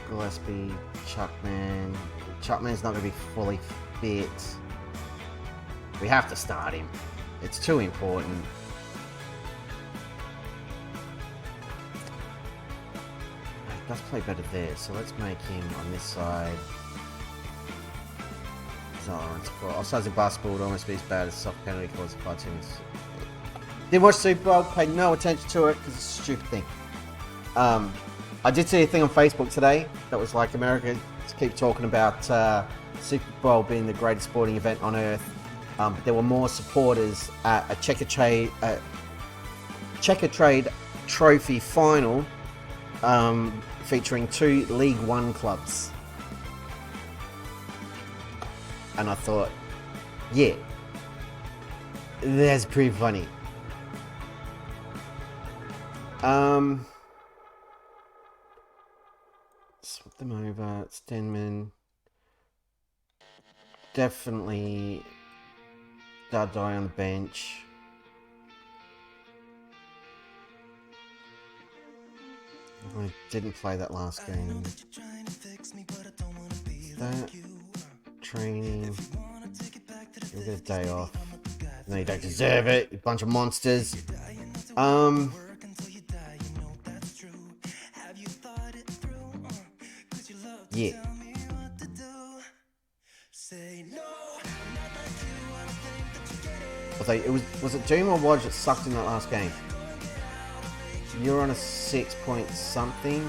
Gillespie, Chuckman. Chuckman's not gonna be fully fit. We have to start him. It's too important. He does play better there, so let's make him on this side. Offsides in basketball would almost be as bad as soft penalty calls by teams. Didn't watch Super Bowl, paid no attention to it because it's a stupid thing. I did see a thing on Facebook today that was like America keep talking about Super Bowl being the greatest sporting event on earth. But there were more supporters at a checker trade trophy final featuring 2 League One clubs. And I thought, yeah, that's pretty funny. Swap them over. Stenman. Definitely Dardai on the bench. I didn't play that last game. That training. You'll get a day off. No, you don't deserve it. You bunch of monsters. Yeah. Was it Doom or Wodge that sucked in that last game? You're on a 6 point something.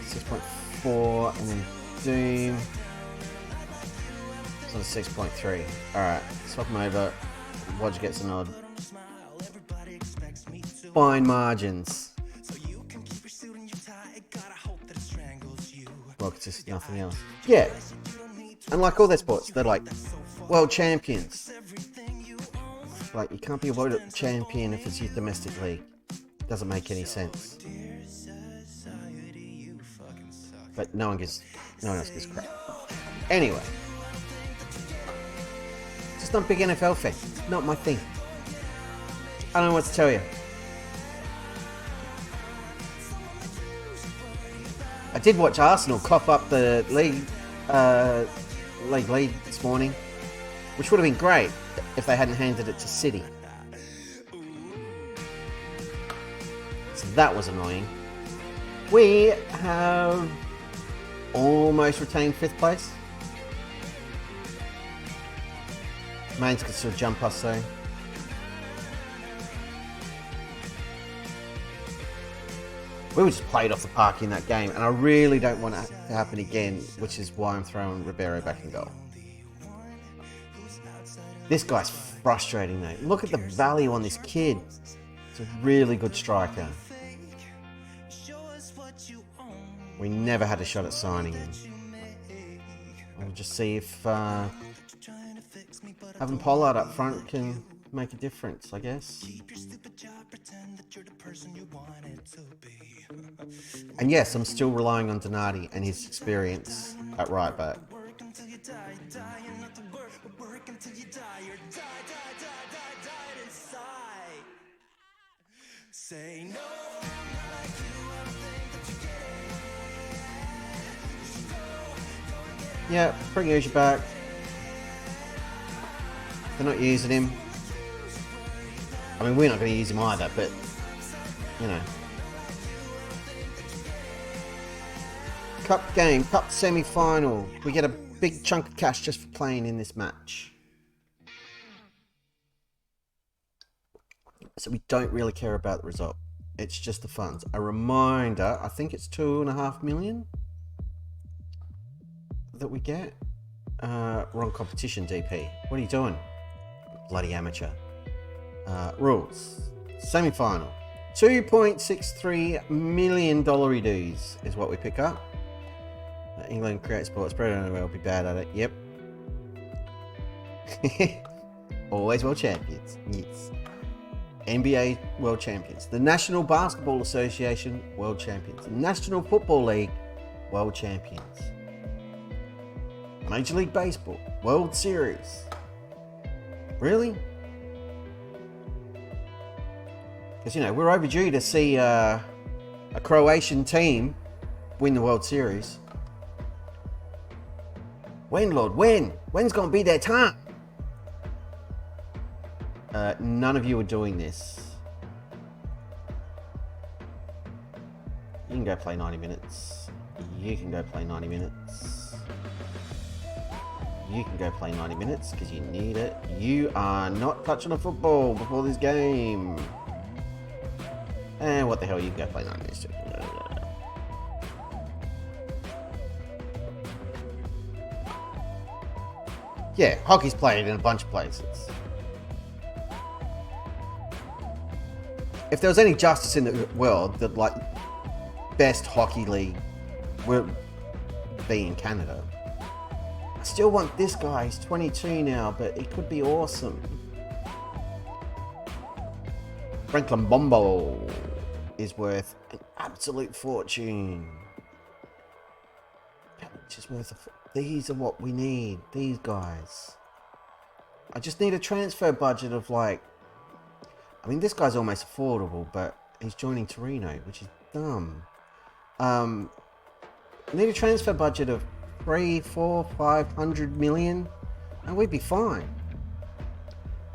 6.4, and then Doom it's on a 6.3. Alright, swap them over. Wodge gets a nod. Fine margins. Well, it's just nothing else. Yeah. And like all their sports, they're like world champions. Like, you can't be a world champion if it's your domestic league. Doesn't make any sense. But no one else gives crap. Anyway. Just not a big NFL fan. Not my thing. I don't know what to tell you. I did watch Arsenal cough up the league lead this morning, which would have been great if they hadn't handed it to City. So that was annoying. We have almost retained 5th place. Mainz could still jump us though. We were just played off the park in that game, and I really don't want it to happen again, which is why I'm throwing Ribeiro back in goal. This guy's frustrating, though. Look at the value on this kid. It's a really good striker. We never had a shot at signing him. We'll just see if having Pollard up front can make a difference, I guess. And yes, I'm still relying on Donati and his experience at right back. Yeah, bring Uja back. They're not using him. I mean, we're not going to use him either, but, you know. Cup game, cup semi-final. We get a big chunk of cash just for playing in this match. So we don't really care about the result. It's just the funds. A reminder, I think it's 2.5 million that we get. Wrong competition, DP. What are you doing? Bloody amateur. Rules. Semi-final. $2.63 million dues is what we pick up. England create sports. Spread on will be bad at it. Yep. Always world champions. Yes. NBA world champions. The National Basketball Association world champions. The National Football League world champions. Major League Baseball World Series. Really? Because, you know, we're overdue to see a Croatian team win the World Series. When, Lord? When? When's going to be their time? None of you are doing this. You can go play 90 minutes. You can go play 90 minutes. You can go play 90 minutes because you need it. You are not touching a football before this game. And what the hell, you can go play 90 minutes too. Yeah, hockey's played in a bunch of places. If there was any justice in the world, that like best hockey league would be in Canada. I still want this guy. He's 22 now, but he could be awesome. Franklin Bombo is worth an absolute fortune. Just worth these are what we need. These guys. I just need a transfer budget of like. I mean, this guy's almost affordable, but he's joining Torino, which is dumb. I need a transfer budget of 500 million, and we'd be fine.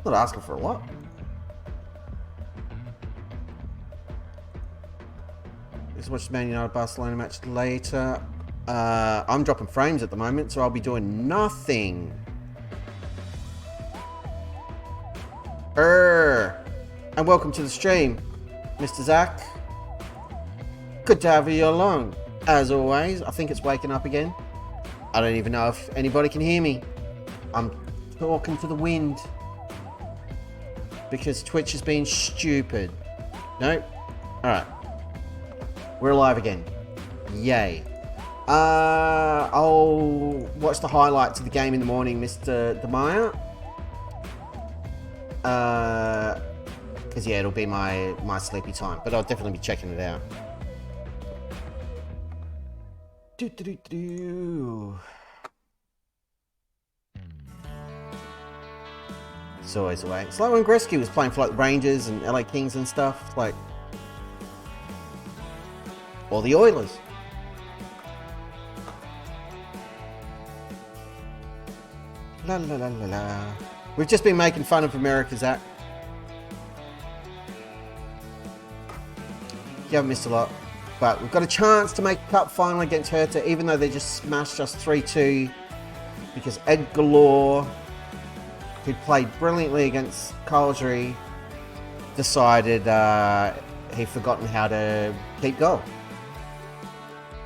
Not asking for a lot. Let's watch the Man United Barcelona match later. I'm dropping frames at the moment, so I'll be doing nothing. And welcome to the stream, Mr. Zach. Good to have you along, as always. I think it's waking up again. I don't even know if anybody can hear me. I'm talking to the wind because Twitch has been stupid. Nope. Alright. We're alive again. Yay. I'll watch the highlights of the game in the morning, Mr. DeMaya. Because, yeah, it'll be my sleepy time. But I'll definitely be checking it out. It's always the way. It's like when Gretzky was playing for like the Rangers and LA Kings and stuff. Like, or the Oilers. La la la la la. We've just been making fun of America, Zach. You haven't missed a lot. But we've got a chance to make the cup final against Hertha, even though they just smashed us 3-2. Because Ed Galore, who played brilliantly against Calgary, decided he'd forgotten how to keep goal.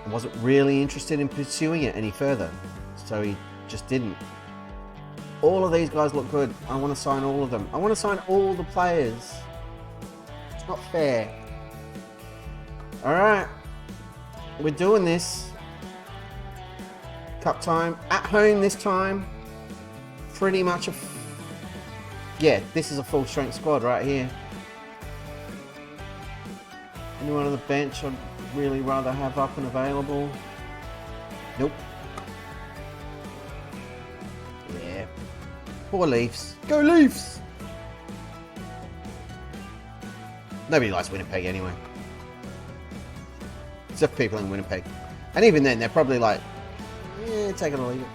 I wasn't really interested in pursuing it any further, so he just didn't. All of these guys look good. I want to sign all of them. I want to sign all the players. It's not fair. Alright. We're doing this. Cup time. At home this time. Pretty much a... yeah, this is a full strength squad right here. Anyone on the bench I'd really rather have up and available? Nope. Yeah. Poor Leafs. Go Leafs! Nobody likes Winnipeg anyway. Except people in Winnipeg. And even then, they're probably like, yeah, take it or leave it.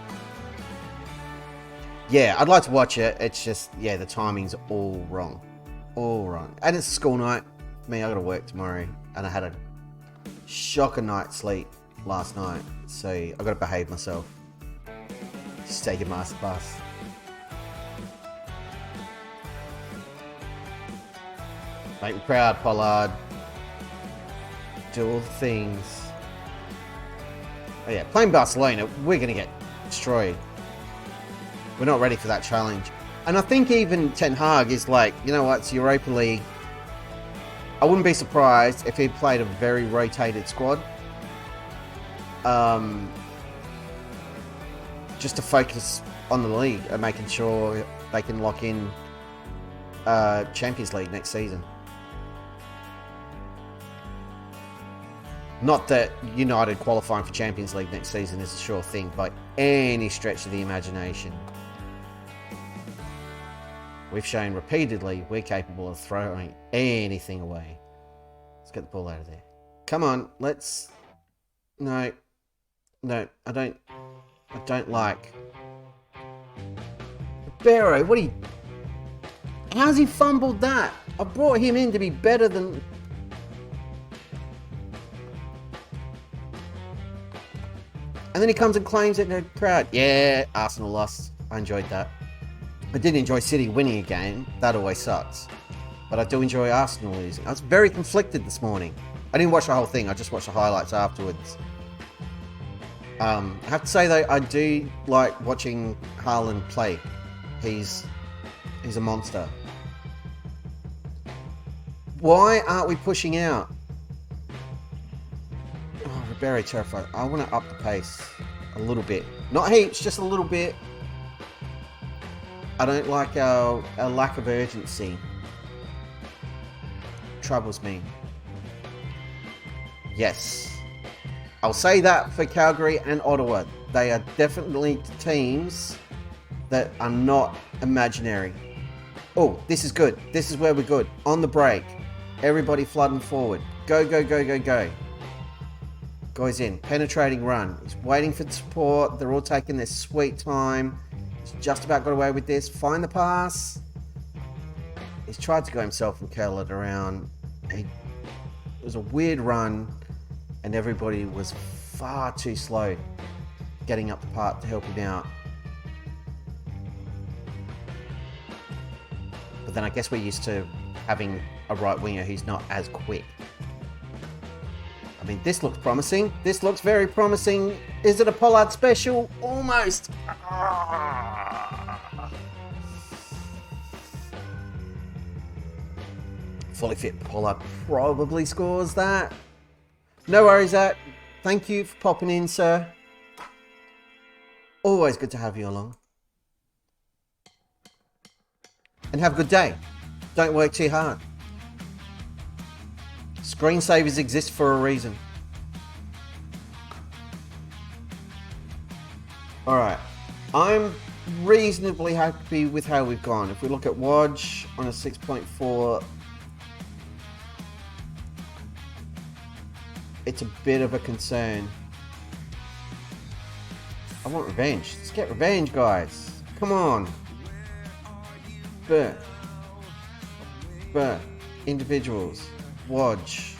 Yeah, I'd like to watch it. It's just, yeah, the timing's all wrong. All wrong. And it's school night. Me, I gotta work tomorrow. And I had a shocker night's sleep last night. So I gotta behave myself. Just take a master bus. Make me proud, Pollard. Do all the things. Oh yeah, playing Barcelona, we're going to get destroyed. We're not ready for that challenge. And I think even Ten Hag is like, you know what, it's Europa League. I wouldn't be surprised if he played a very rotated squad. Just to focus on the league and making sure they can lock in Champions League next season. Not that United qualifying for Champions League next season is a sure thing by any stretch of the imagination. We've shown repeatedly we're capable of throwing anything away. Let's get the ball out of there. Come on, let's... No, I don't like... Barrow, what are you... How's he fumbled that? I brought him in to be better than... And then he comes and claims it in the crowd. Yeah, Arsenal lost. I enjoyed that. I did enjoy City winning a game. That always sucks. But I do enjoy Arsenal losing. I was very conflicted this morning. I didn't watch the whole thing. I just watched the highlights afterwards. I have to say, though, I do like watching Haaland play. He's a monster. Why aren't we pushing out? Very terrified. I want to up the pace a little bit. Not heaps, just a little bit. I don't like our lack of urgency. Troubles me. Yes. I'll say that for Calgary and Ottawa. They are definitely teams that are not imaginary. Oh, this is good. This is where we're good. On the break. Everybody flooding forward. Go, go, go, go, go. Goes in, penetrating run. He's waiting for the support. They're all taking their sweet time. He's just about got away with this. Find the pass. He's tried to go himself and curl it around. It was a weird run, and everybody was far too slow getting up the part to help him out. But then I guess we're used to having a right winger who's not as quick. I mean, this looks promising. This looks very promising. Is it a Pollard special? Almost. Fully fit Pollard probably scores that. No worries, Zach. Thank you for popping in, sir. Always good to have you along. And have a good day. Don't work too hard. Screensavers exist for a reason. Alright. I'm reasonably happy with how we've gone. If we look at Wodge on a 6.4, it's a bit of a concern. I want revenge. Let's get revenge, guys. Come on. Burr. Individuals. Wodge.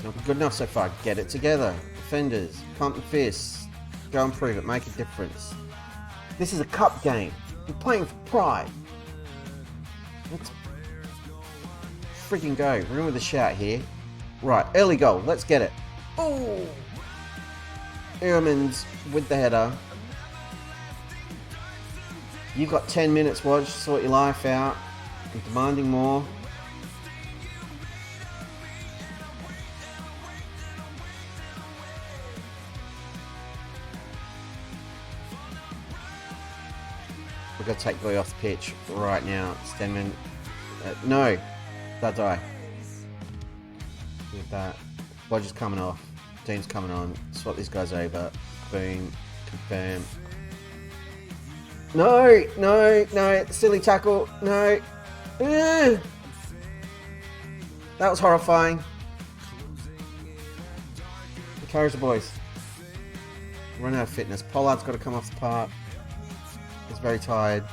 Not good enough so far. Get it together. Defenders. Pump the fists. Go and prove it. Make a difference. This is a cup game. You're playing for pride. freaking go. Room with a shout here. Right, early goal. Let's get it. Oh! Ehrman's with the header. You've got 10 minutes, Wodge, to sort your life out. You're demanding more. We've got to take Goy off the pitch right now. Stenman. No. Die. With that. Wodge is coming off. Dean's coming on. Swap these guys over. Boom. Confirm. No. Silly tackle. No. That was horrifying. Encourage the boys. Run out of fitness. Pollard's got to come off the park. He's very tired.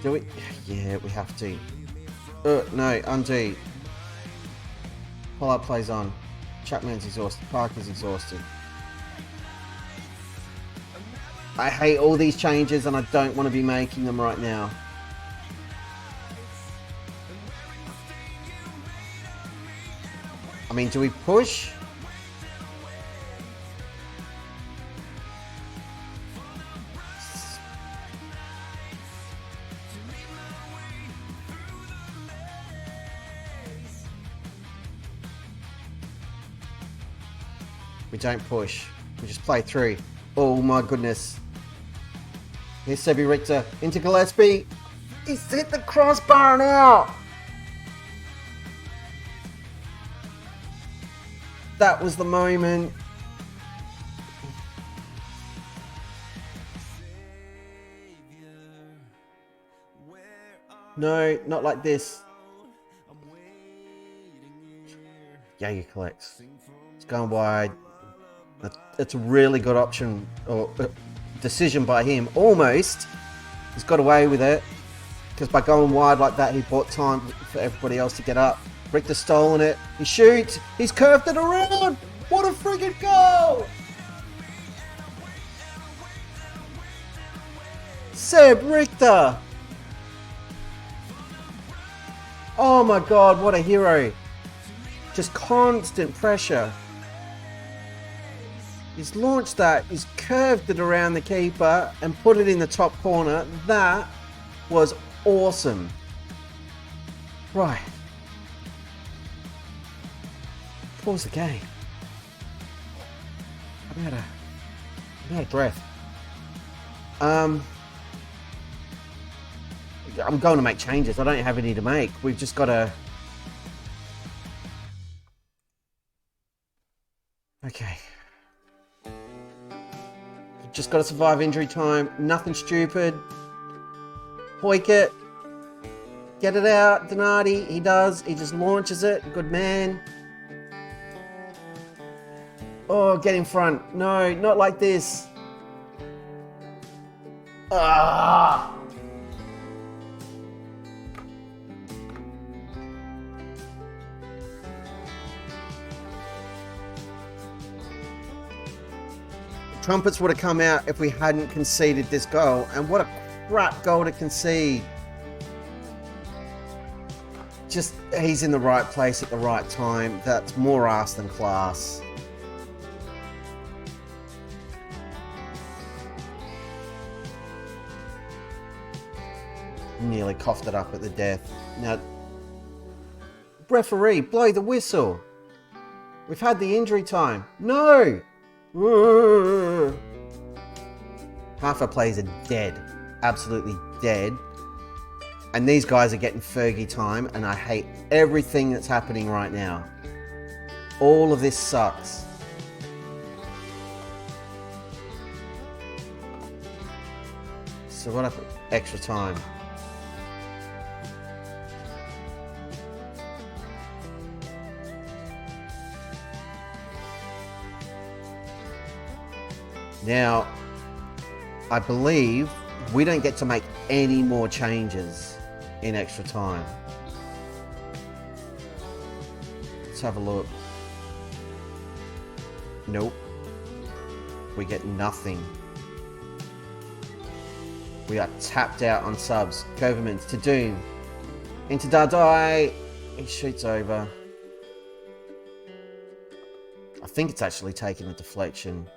Do we? Yeah, we have to. No, undo. Pollard plays on. Chapman's exhausted. Parker's exhausted. I hate all these changes and I don't want to be making them right now. I mean, do we push? We don't push. We just play through. Oh my goodness. Here's Sebi Richter into Gillespie. He's hit the crossbar now. That was the moment. No, not like this. Jaeger collects. It's going wide. It's a really good option or decision by him. Almost. He's got away with it. Because by going wide like that, he bought time for everybody else to get up. Richter's stolen it. He shoots. He's curved it around. What a friggin' goal! Seb Richter. Oh my God, what a hero. Just constant pressure. He's launched that, he's curved it around the keeper and put it in the top corner. That was awesome. Right. Pause the game. I'm out of breath. I'm going to make changes. I don't have any to make. We've just got to... Okay. Just got to survive injury time. Nothing stupid. Hoik it. Get it out. Donati. He does. He just launches it. Good man. Oh, get in front. No, not like this. Ah! Trumpets would have come out if we hadn't conceded this goal. And what a crap goal to concede. Just, he's in the right place at the right time. That's more ass than class. Nearly coughed it up at the death. Now, referee, blow the whistle. We've had the injury time. No! Half our players are dead. Absolutely dead. And these guys are getting Fergie time, and I hate everything that's happening right now. All of this sucks. So what happened? Extra time. Now, I believe we don't get to make any more changes in extra time. Let's have a look. Nope. We get nothing. We are tapped out on subs. Governments to Doom. Into Dardai. He shoots over. I think it's actually taking a deflection.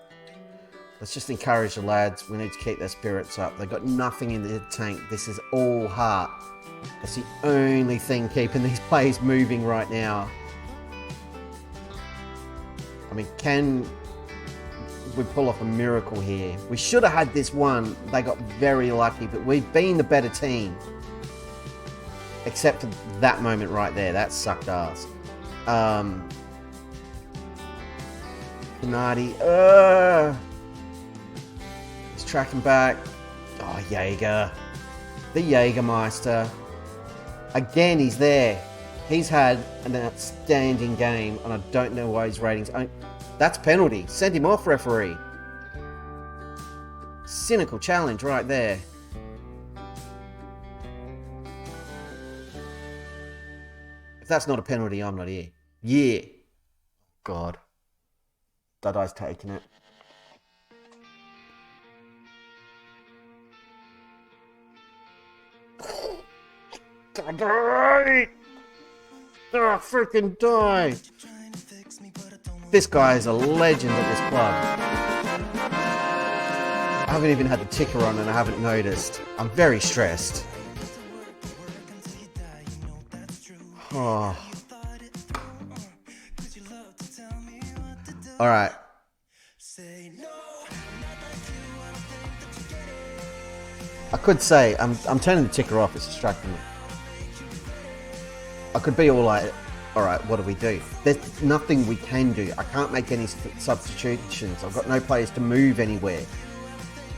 Let's just encourage the lads. We need to keep their spirits up. They've got nothing in the tank. This is all heart. That's the only thing keeping these players moving right now. I mean, can we pull off a miracle here? We should have had this one. They got very lucky, but we've been the better team. Except for that moment right there. That sucked ass. Bernardi. He's tracking back. Oh, Jaeger. The Jägermeister. Again, he's there. He's had an outstanding game, and I don't know why his ratings... That's penalty. Send him off, referee. Cynical challenge right there. If that's not a penalty, I'm not here. Yeah. God. Dadai's taking it. Dadai! Oh, freaking die! This guy is a legend at this club. I haven't even had the ticker on and I haven't noticed. I'm very stressed. Oh. All right. I could say I'm turning the ticker off. It's distracting me. I could be all like, all right, what do we do? There's nothing we can do. I can't make any substitutions. I've got no players to move anywhere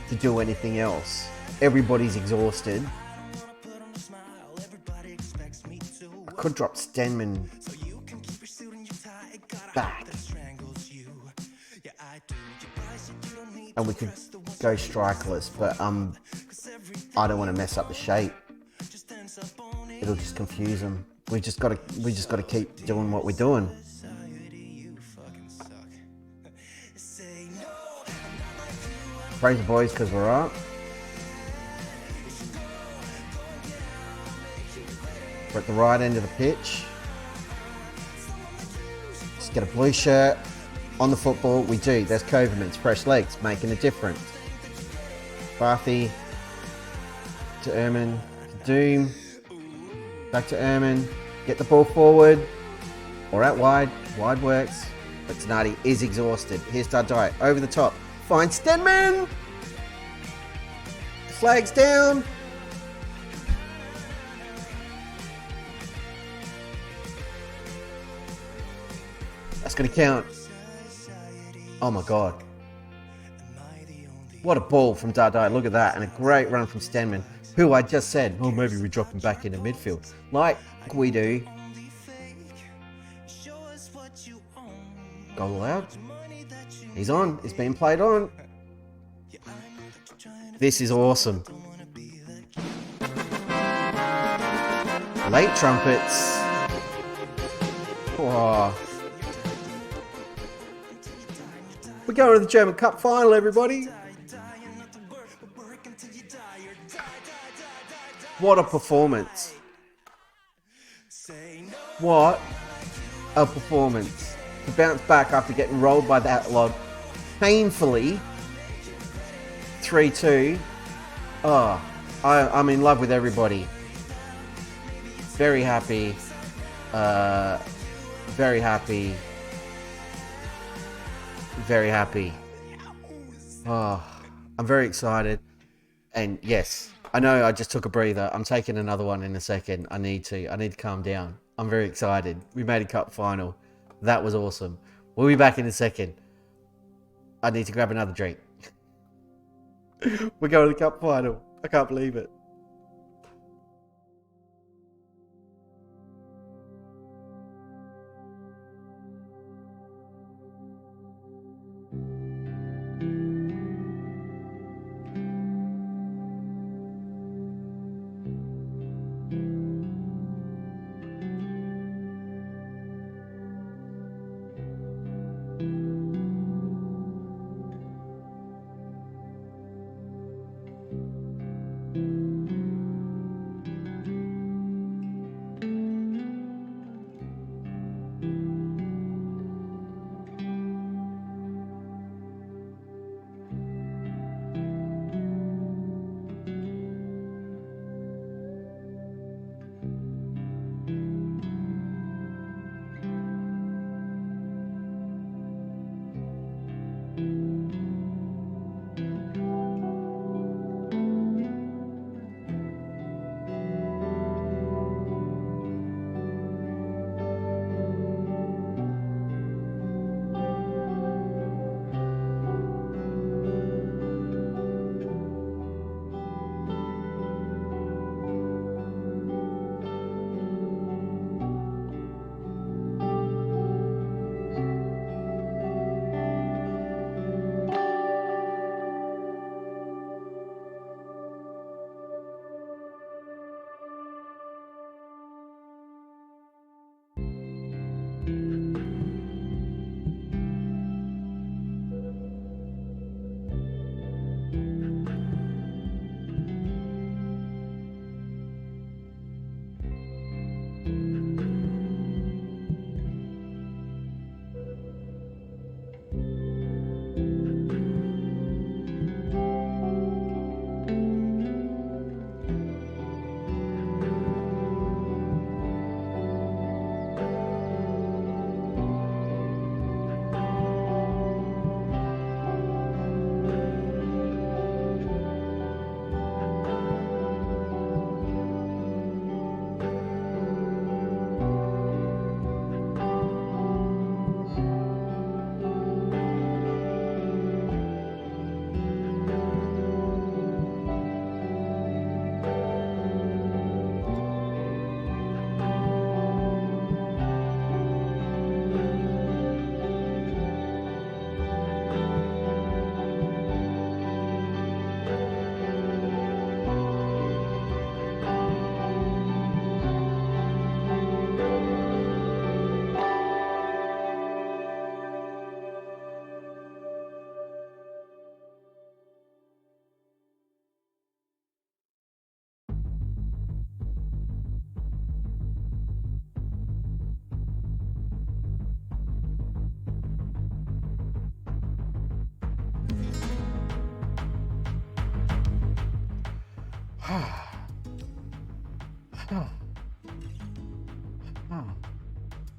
to do anything else. Everybody's exhausted. I could drop Stenman back. And we could go strikerless, but I don't want to mess up the shape. It'll just confuse them. We just gotta keep doing what we're doing. Praise the boys because we're up. We're at the right end of the pitch. Just get a blue shirt on the football. We do. There's Kovermans, fresh legs, making a difference. Barthy to Erman, to Doom, back to Erman. Get the ball forward or out wide. Wide works, but Donati is exhausted. Here's Dardai over the top. Finds Stenman. Flags down. That's going to count. Oh my God. What a ball from Dardai. Look at that. And a great run from Stenman, who I just said, well, maybe we drop him back into midfield. Like we do. Goal allowed. He's on. It's being played on. This is awesome. Late trumpets. Oh. We're going to the German Cup final, everybody. What a performance. What a performance. To bounce back after getting rolled by that lot painfully. 3-2. Oh, I'm in love with everybody. Very happy. Very happy. Very happy. Oh, I'm very excited. And yes, I know I just took a breather. I'm taking another one in a second. I need to calm down. I'm very excited. We made a cup final. That was awesome. We'll be back in a second. I need to grab another drink. We're going to the cup final. I can't believe it.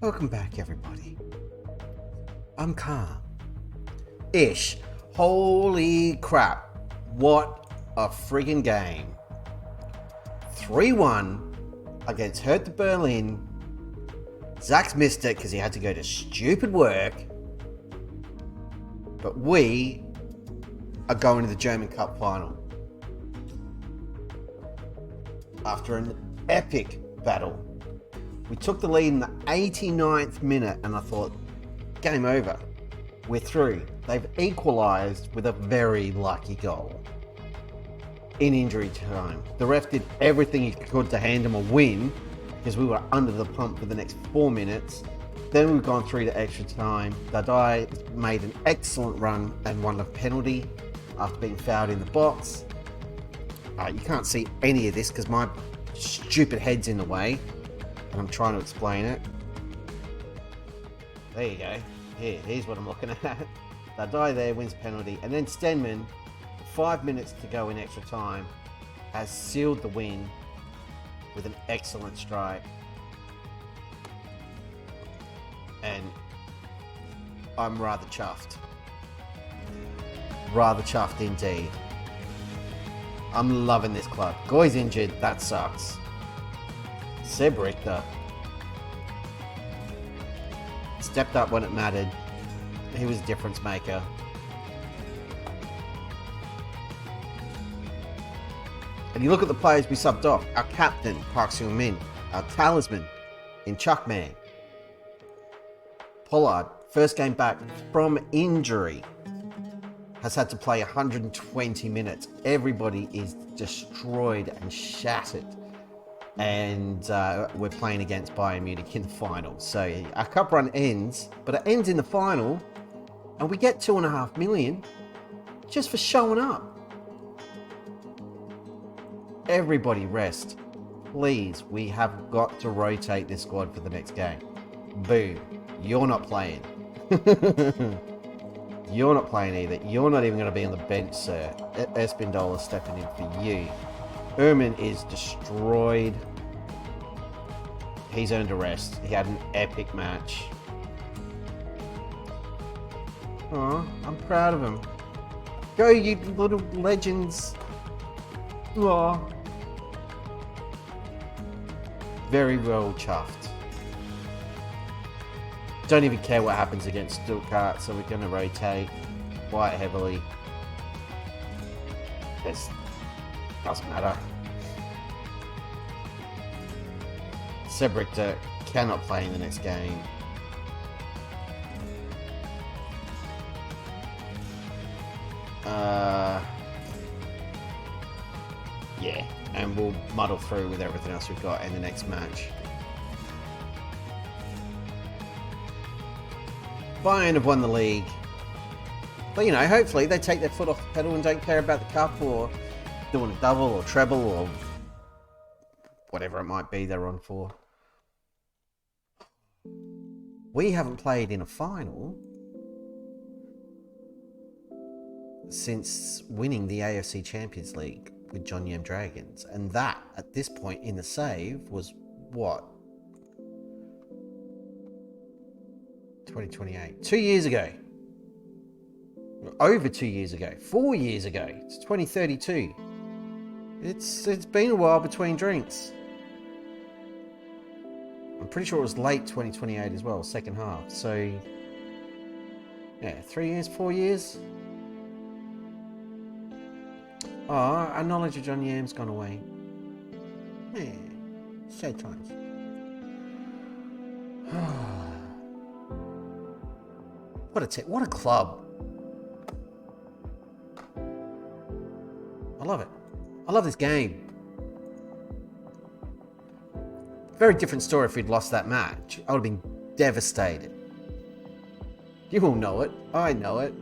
Welcome back, everybody. I'm calm. Ish. Holy crap. What a friggin' game. 3-1 against Hertha Berlin. Zach's missed it because he had to go to stupid work. But we are going to the German Cup final. After an epic battle. We took the lead in the 89th minute and I thought, game over. We're through. They've equalised with a very lucky goal. In injury time. The ref did everything he could to hand him a win because we were under the pump for the next 4 minutes. Then we've gone through to extra time. Dadai made an excellent run and won a penalty after being fouled in the box. You can't see any of this because my stupid head's in the way and I'm trying to explain it. There you go. Here's what I'm looking at. Dadai there wins penalty, and then Stenman, 5 minutes to go in extra time, has sealed the win with an excellent strike. And I'm rather chuffed. Rather chuffed indeed. I'm loving this club. Goy's injured, that sucks. Seb Richter stepped up when it mattered. He was a difference maker. And you look at the players we subbed off. Our captain, Park Seung-min. Our talisman, in Chuckman. Pollard, first game back from injury, has had to play 120 minutes. Everybody is destroyed and shattered. And we're playing against Bayern Munich in the final. So our cup run ends, but it ends in the final, and we get 2.5 million just for showing up. Everybody rest. Please, we have got to rotate this squad for the next game. Boom. You're not playing. You're not playing either. You're not even going to be on the bench, sir. Espindola stepping in for you. Erman is destroyed. He's earned a rest. He had an epic match. Aw, I'm proud of him. Go, you little legends. Aw. Very well chuffed. Don't even care what happens against Stuttgart, so we're going to rotate quite heavily. This doesn't matter. Seb Richter cannot play in the next game. Yeah, and we'll muddle through with everything else we've got in the next match. Bayern have won the league. But, you know, hopefully they take their foot off the pedal and don't care about the cup or doing a double or treble or whatever it might be they're on for. We haven't played in a final since winning the AFC Champions League with John Yem Dragons. And that, at this point in the save, was what? 2028. 2 years ago. Over 2 years ago. 4 years ago. It's 2032. It's been a while between drinks. I'm pretty sure it was late 2028 as well, second half. So, yeah, 3 years, 4 years. Oh, our knowledge of John Yam's gone away. Yeah, sad times. What a club. I love it. I love this game. Very different story if we'd lost that match. I would have been devastated. You all know it. I know it.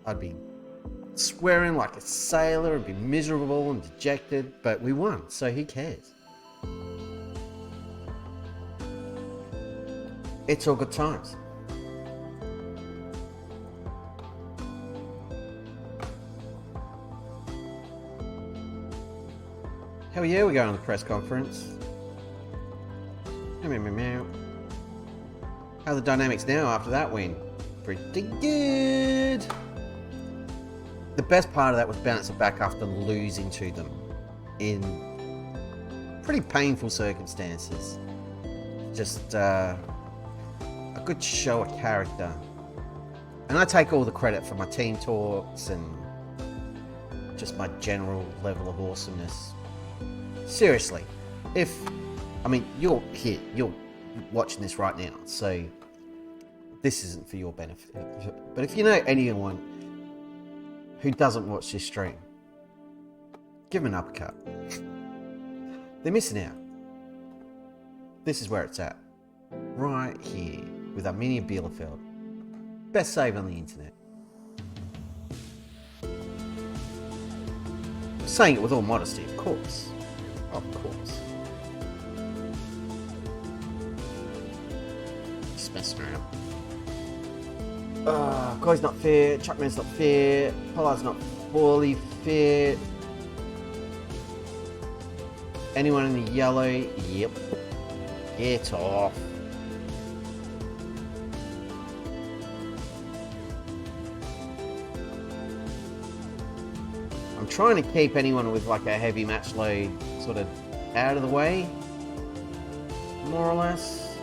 I'd be swearing like a sailor and be miserable and dejected, but we won, so who cares? It's all good times. Hell yeah, we're going to the press conference. Meow, meow, meow, meow. How are the dynamics now after that win? Pretty good. The best part of that was bouncing back after losing to them in pretty painful circumstances. Just a good show of character. And I take all the credit for my team talks and just my general level of awesomeness. Seriously, you're here, you're watching this right now, so this isn't for your benefit. But if you know anyone who doesn't watch this stream, give them an uppercut. They're missing out. This is where it's at. Right here with Arminia Bielefeld. Best save on the internet. I'm saying it with all modesty, of course. Of course. Just messing around. Guy's not fair, Chuckman's not fair, Pollard's not fully fair. Anyone in the yellow? Yep. Get off. I'm trying to keep anyone with like a heavy match load sort of out of the way, more or less.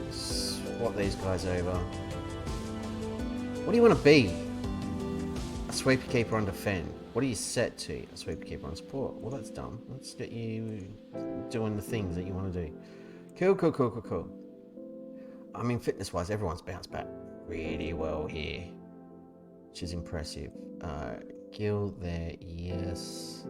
Swap these guys over. What do you want to be? A sweeper keeper on defend. What are you set to? A sweeper keeper on support. Well, that's dumb. Let's get you doing the things that you want to do. Cool. I mean, fitness-wise, everyone's bounced back really well here, which is impressive. Gil there, yes.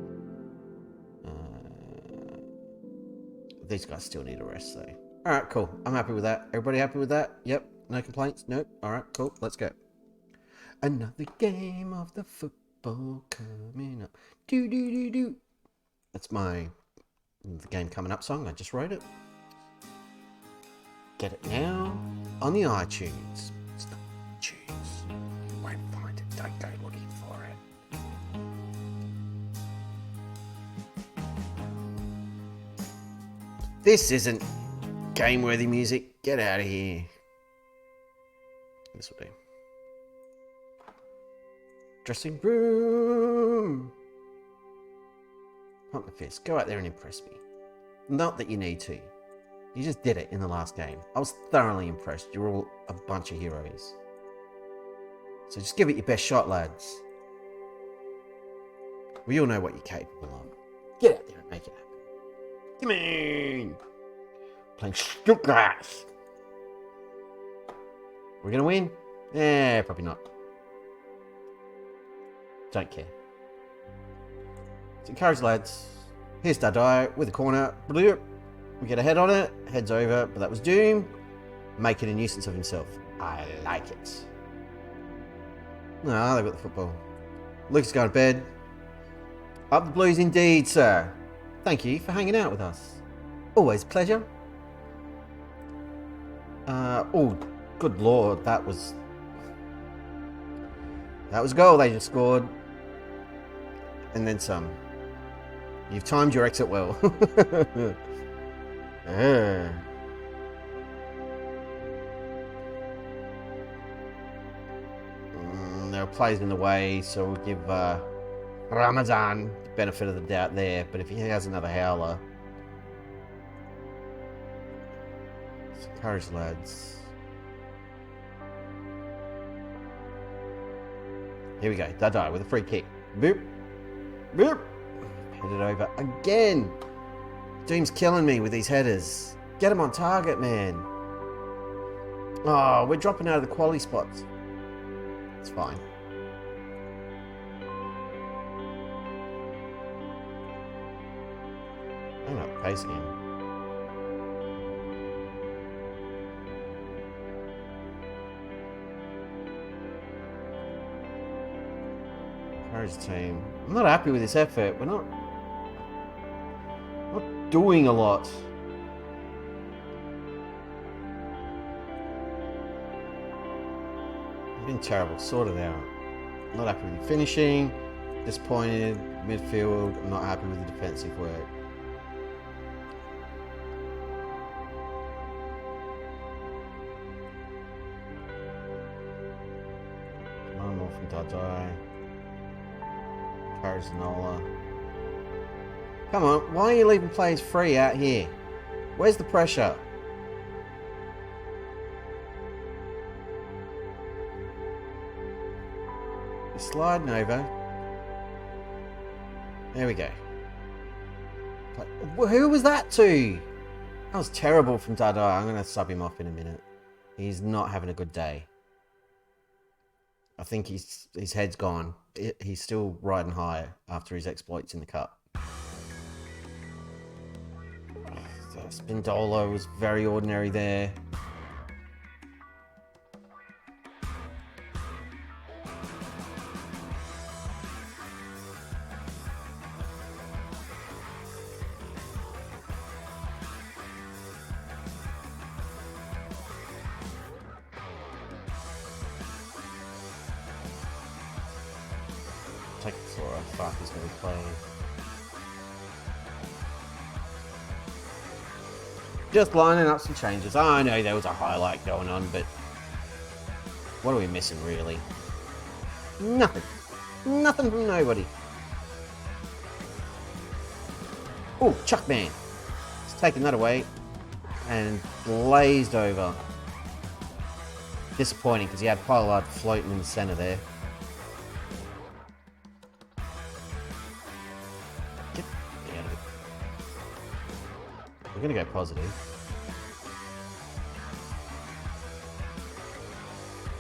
These guys still need a rest, though. All right, cool. I'm happy with that. Everybody happy with that? Yep. No complaints? Nope. All right, cool. Let's go. Another game of the football coming up. Do. That's the game coming up song. I just wrote it. Get it now on the iTunes. It's not iTunes. You won't find it. Don't go looking for it. This isn't game-worthy music. Get out of here. This will do. Dressing room. Pump the fist. Go out there and impress me. Not that you need to. You just did it in the last game. I was thoroughly impressed. You're all a bunch of heroes. So just give it your best shot, lads. We all know what you're capable of. Get out there and make it happen. Come on. Playing Stuttgart. We're going to win? Eh, probably not. Don't care. Let's encourage lads. Here's Dadai with a corner. We get a head on it. Head's over, but that was Doom. Making a nuisance of himself. I like it. No, they've got the football. Luke's going to bed. Up the Blues indeed, sir. Thank you for hanging out with us. Always a pleasure. Oh, good lord, that was a goal they just scored. And then some. You've timed your exit well. There are players in the way, so we'll give Ramazan the benefit of the doubt there. But if he has another howler, let's encourage lads. Here we go. Dadai with a free kick. Boop. Boop. Headed over again. Doom's killing me with these headers. Get him on target, man. Oh, we're dropping out of the quality spots. It's fine. I'm not pace again. Courage team. I'm not happy with this effort. We're not doing a lot. Been terrible. Sort it out. Not happy with the finishing. Disappointed. Midfield, I'm not happy with the defensive work. Come on, more from Dadai. Carzanola. Come on, why are you leaving players free out here? Where's the pressure? You're sliding over. There we go. Who was that to? That was terrible from Dadai. I'm going to sub him off in a minute. He's not having a good day. I think his head's gone. He's still riding high after his exploits in the cup. Spindola was very ordinary there. Take it for a fuck he's going to be playing. Just lining up some changes. Oh, I know there was a highlight going on, but what are we missing, really? Nothing. Nothing from nobody. Oh, Chuckman. He's taken that away and blazed over. Disappointing because he had Pollard floating in the centre there. Get out of it. We're going to go positive.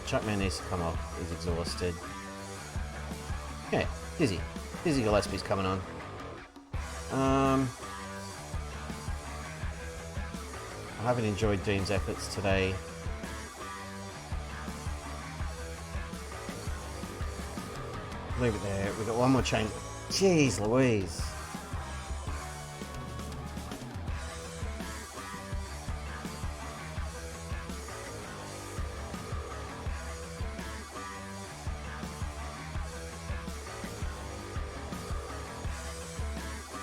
Chuckman needs to come off. He's exhausted. Yeah, Dizzy. Dizzy Gillespie's coming on. I haven't enjoyed Dean's efforts today. Leave it there. We've got one more change. Jeez Louise.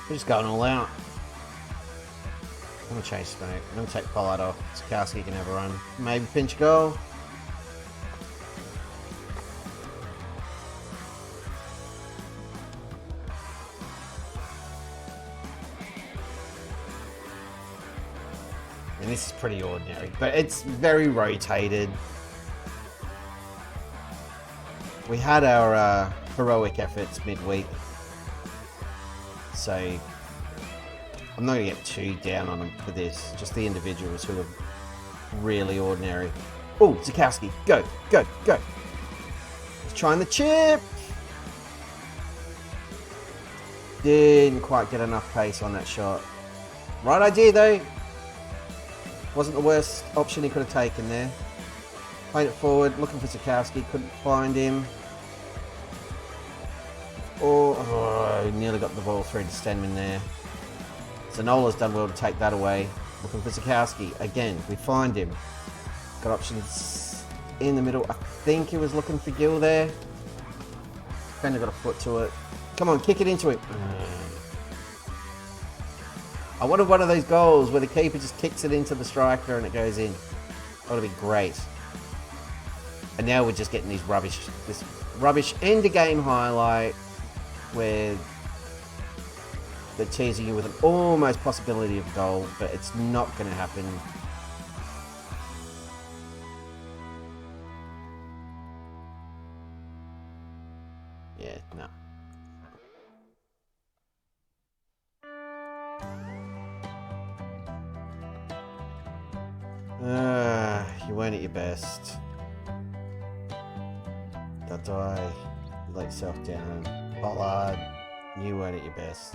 We're just going all out. I'm going to change smoke. I'm going to take Pollard off. Sikowski can have a run. Maybe pinch a goal. And this is pretty ordinary, but it's very rotated. We had our heroic efforts midweek. So I'm not going to get too down on them for this. Just the individuals who are really ordinary. Oh, Sikowski. Go, go, go. He's trying the chip. Didn't quite get enough pace on that shot. Right idea, though. Wasn't the worst option he could have taken there. Played it forward, looking for Sikowski. Couldn't find him. Oh, he nearly got the ball through to Stenman there. Zanola's done well to take that away. Looking for Sikowski. Again, we find him. Got options in the middle. I think he was looking for Gill there. Defender got a foot to it. Come on, kick it into him. I wanted one of those goals where the keeper just kicks it into the striker and it goes in. That would have been great. And now we're just getting this rubbish end of game highlight where they're teasing you with an almost possibility of a goal, but it's not going to happen. Yeah, no. You weren't at your best. Dadai, you let yourself down. Pollard, you weren't at your best.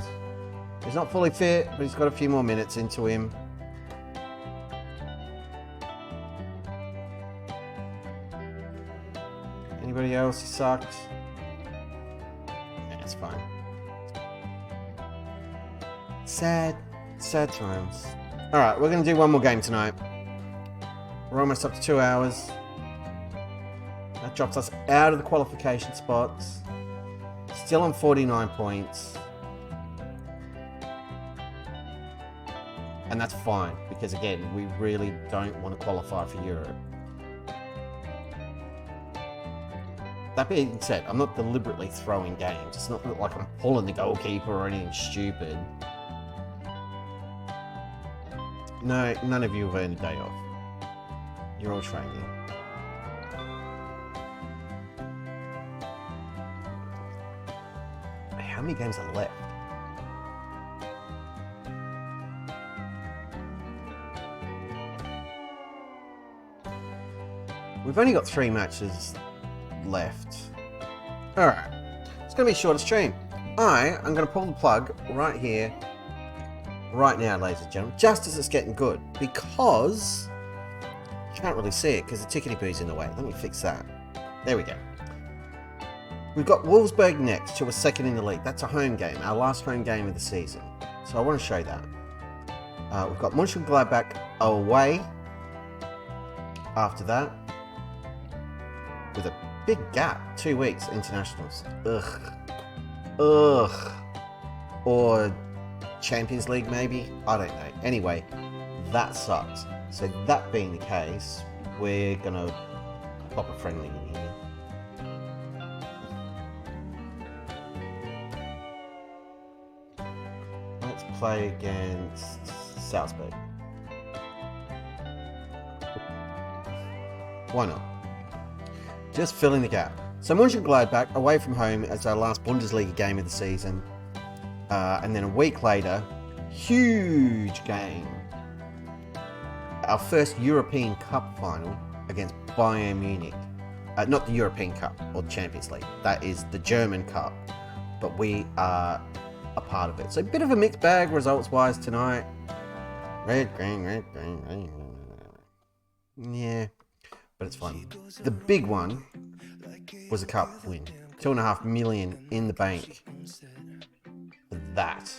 He's not fully fit, but he's got a few more minutes into him. Anybody else who sucked? Yeah, it's fine. Sad times. Alright, we're going to do one more game tonight. We're almost up to 2 hours. That drops us out of the qualification spots. Still on 49 points. And that's fine, because again, we really don't want to qualify for Europe. That being said, I'm not deliberately throwing games. It's not like I'm pulling the goalkeeper or anything stupid. No, none of you have earned a day off. You're all training. How many games are left? We've only got 3 matches left. Alright, it's going to be a shorter stream. I'm going to pull the plug right here, right now, ladies and gentlemen, just as it's getting good, because you can't really see it because the tickety boo's in the way. Let me fix that. There we go. We've got Wolfsburg next, who are second in the league. That's a home game, our last home game of the season. So I want to show that. We've got Mönchengladbach away after that, with a big gap, 2 weeks, internationals. Ugh. Or Champions League, maybe? I don't know. Anyway, that sucks. So that being the case, we're going to pop a friendly in here. Let's play against Salzburg. Why not? Just filling the gap. So Mönchengladbach away from home as our last Bundesliga game of the season. And then a week later, huge game. Our first European Cup final against Bayern Munich. Not the European Cup or the Champions League. That is the German Cup. But we are a part of it. So a bit of a mixed bag results-wise tonight. Red, green, red, green, red. Yeah. But it's fun. The big one was a cup win. 2.5 million in the bank for that.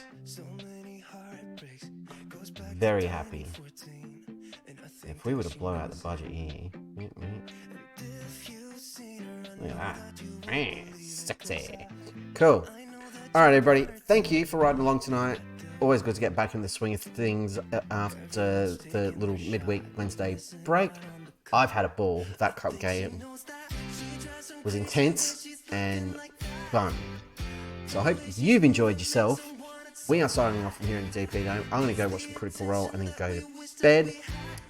Very happy. If we were to blow out the budget here, look at that. Man, sexy. Cool. All right, everybody. Thank you for riding along tonight. Always good to get back in the swing of things after the little midweek Wednesday break. I've had a ball. That cup game was intense and fun. So I hope you've enjoyed yourself. We are signing off from here in the DP Dome. I'm going to go watch some Critical Role and then go to bed.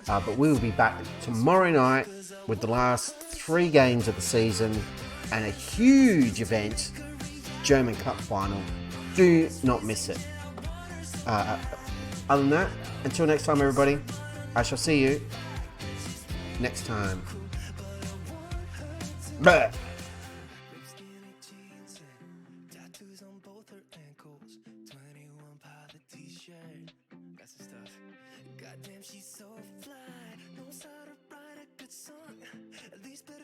But we will be back tomorrow night with the last 3 games of the season and a huge event, German Cup final. Do not miss it. Other than that, until next time, everybody, I shall see you next time. Bye. Goddamn, she's so fly, knows how to write a good song. At least better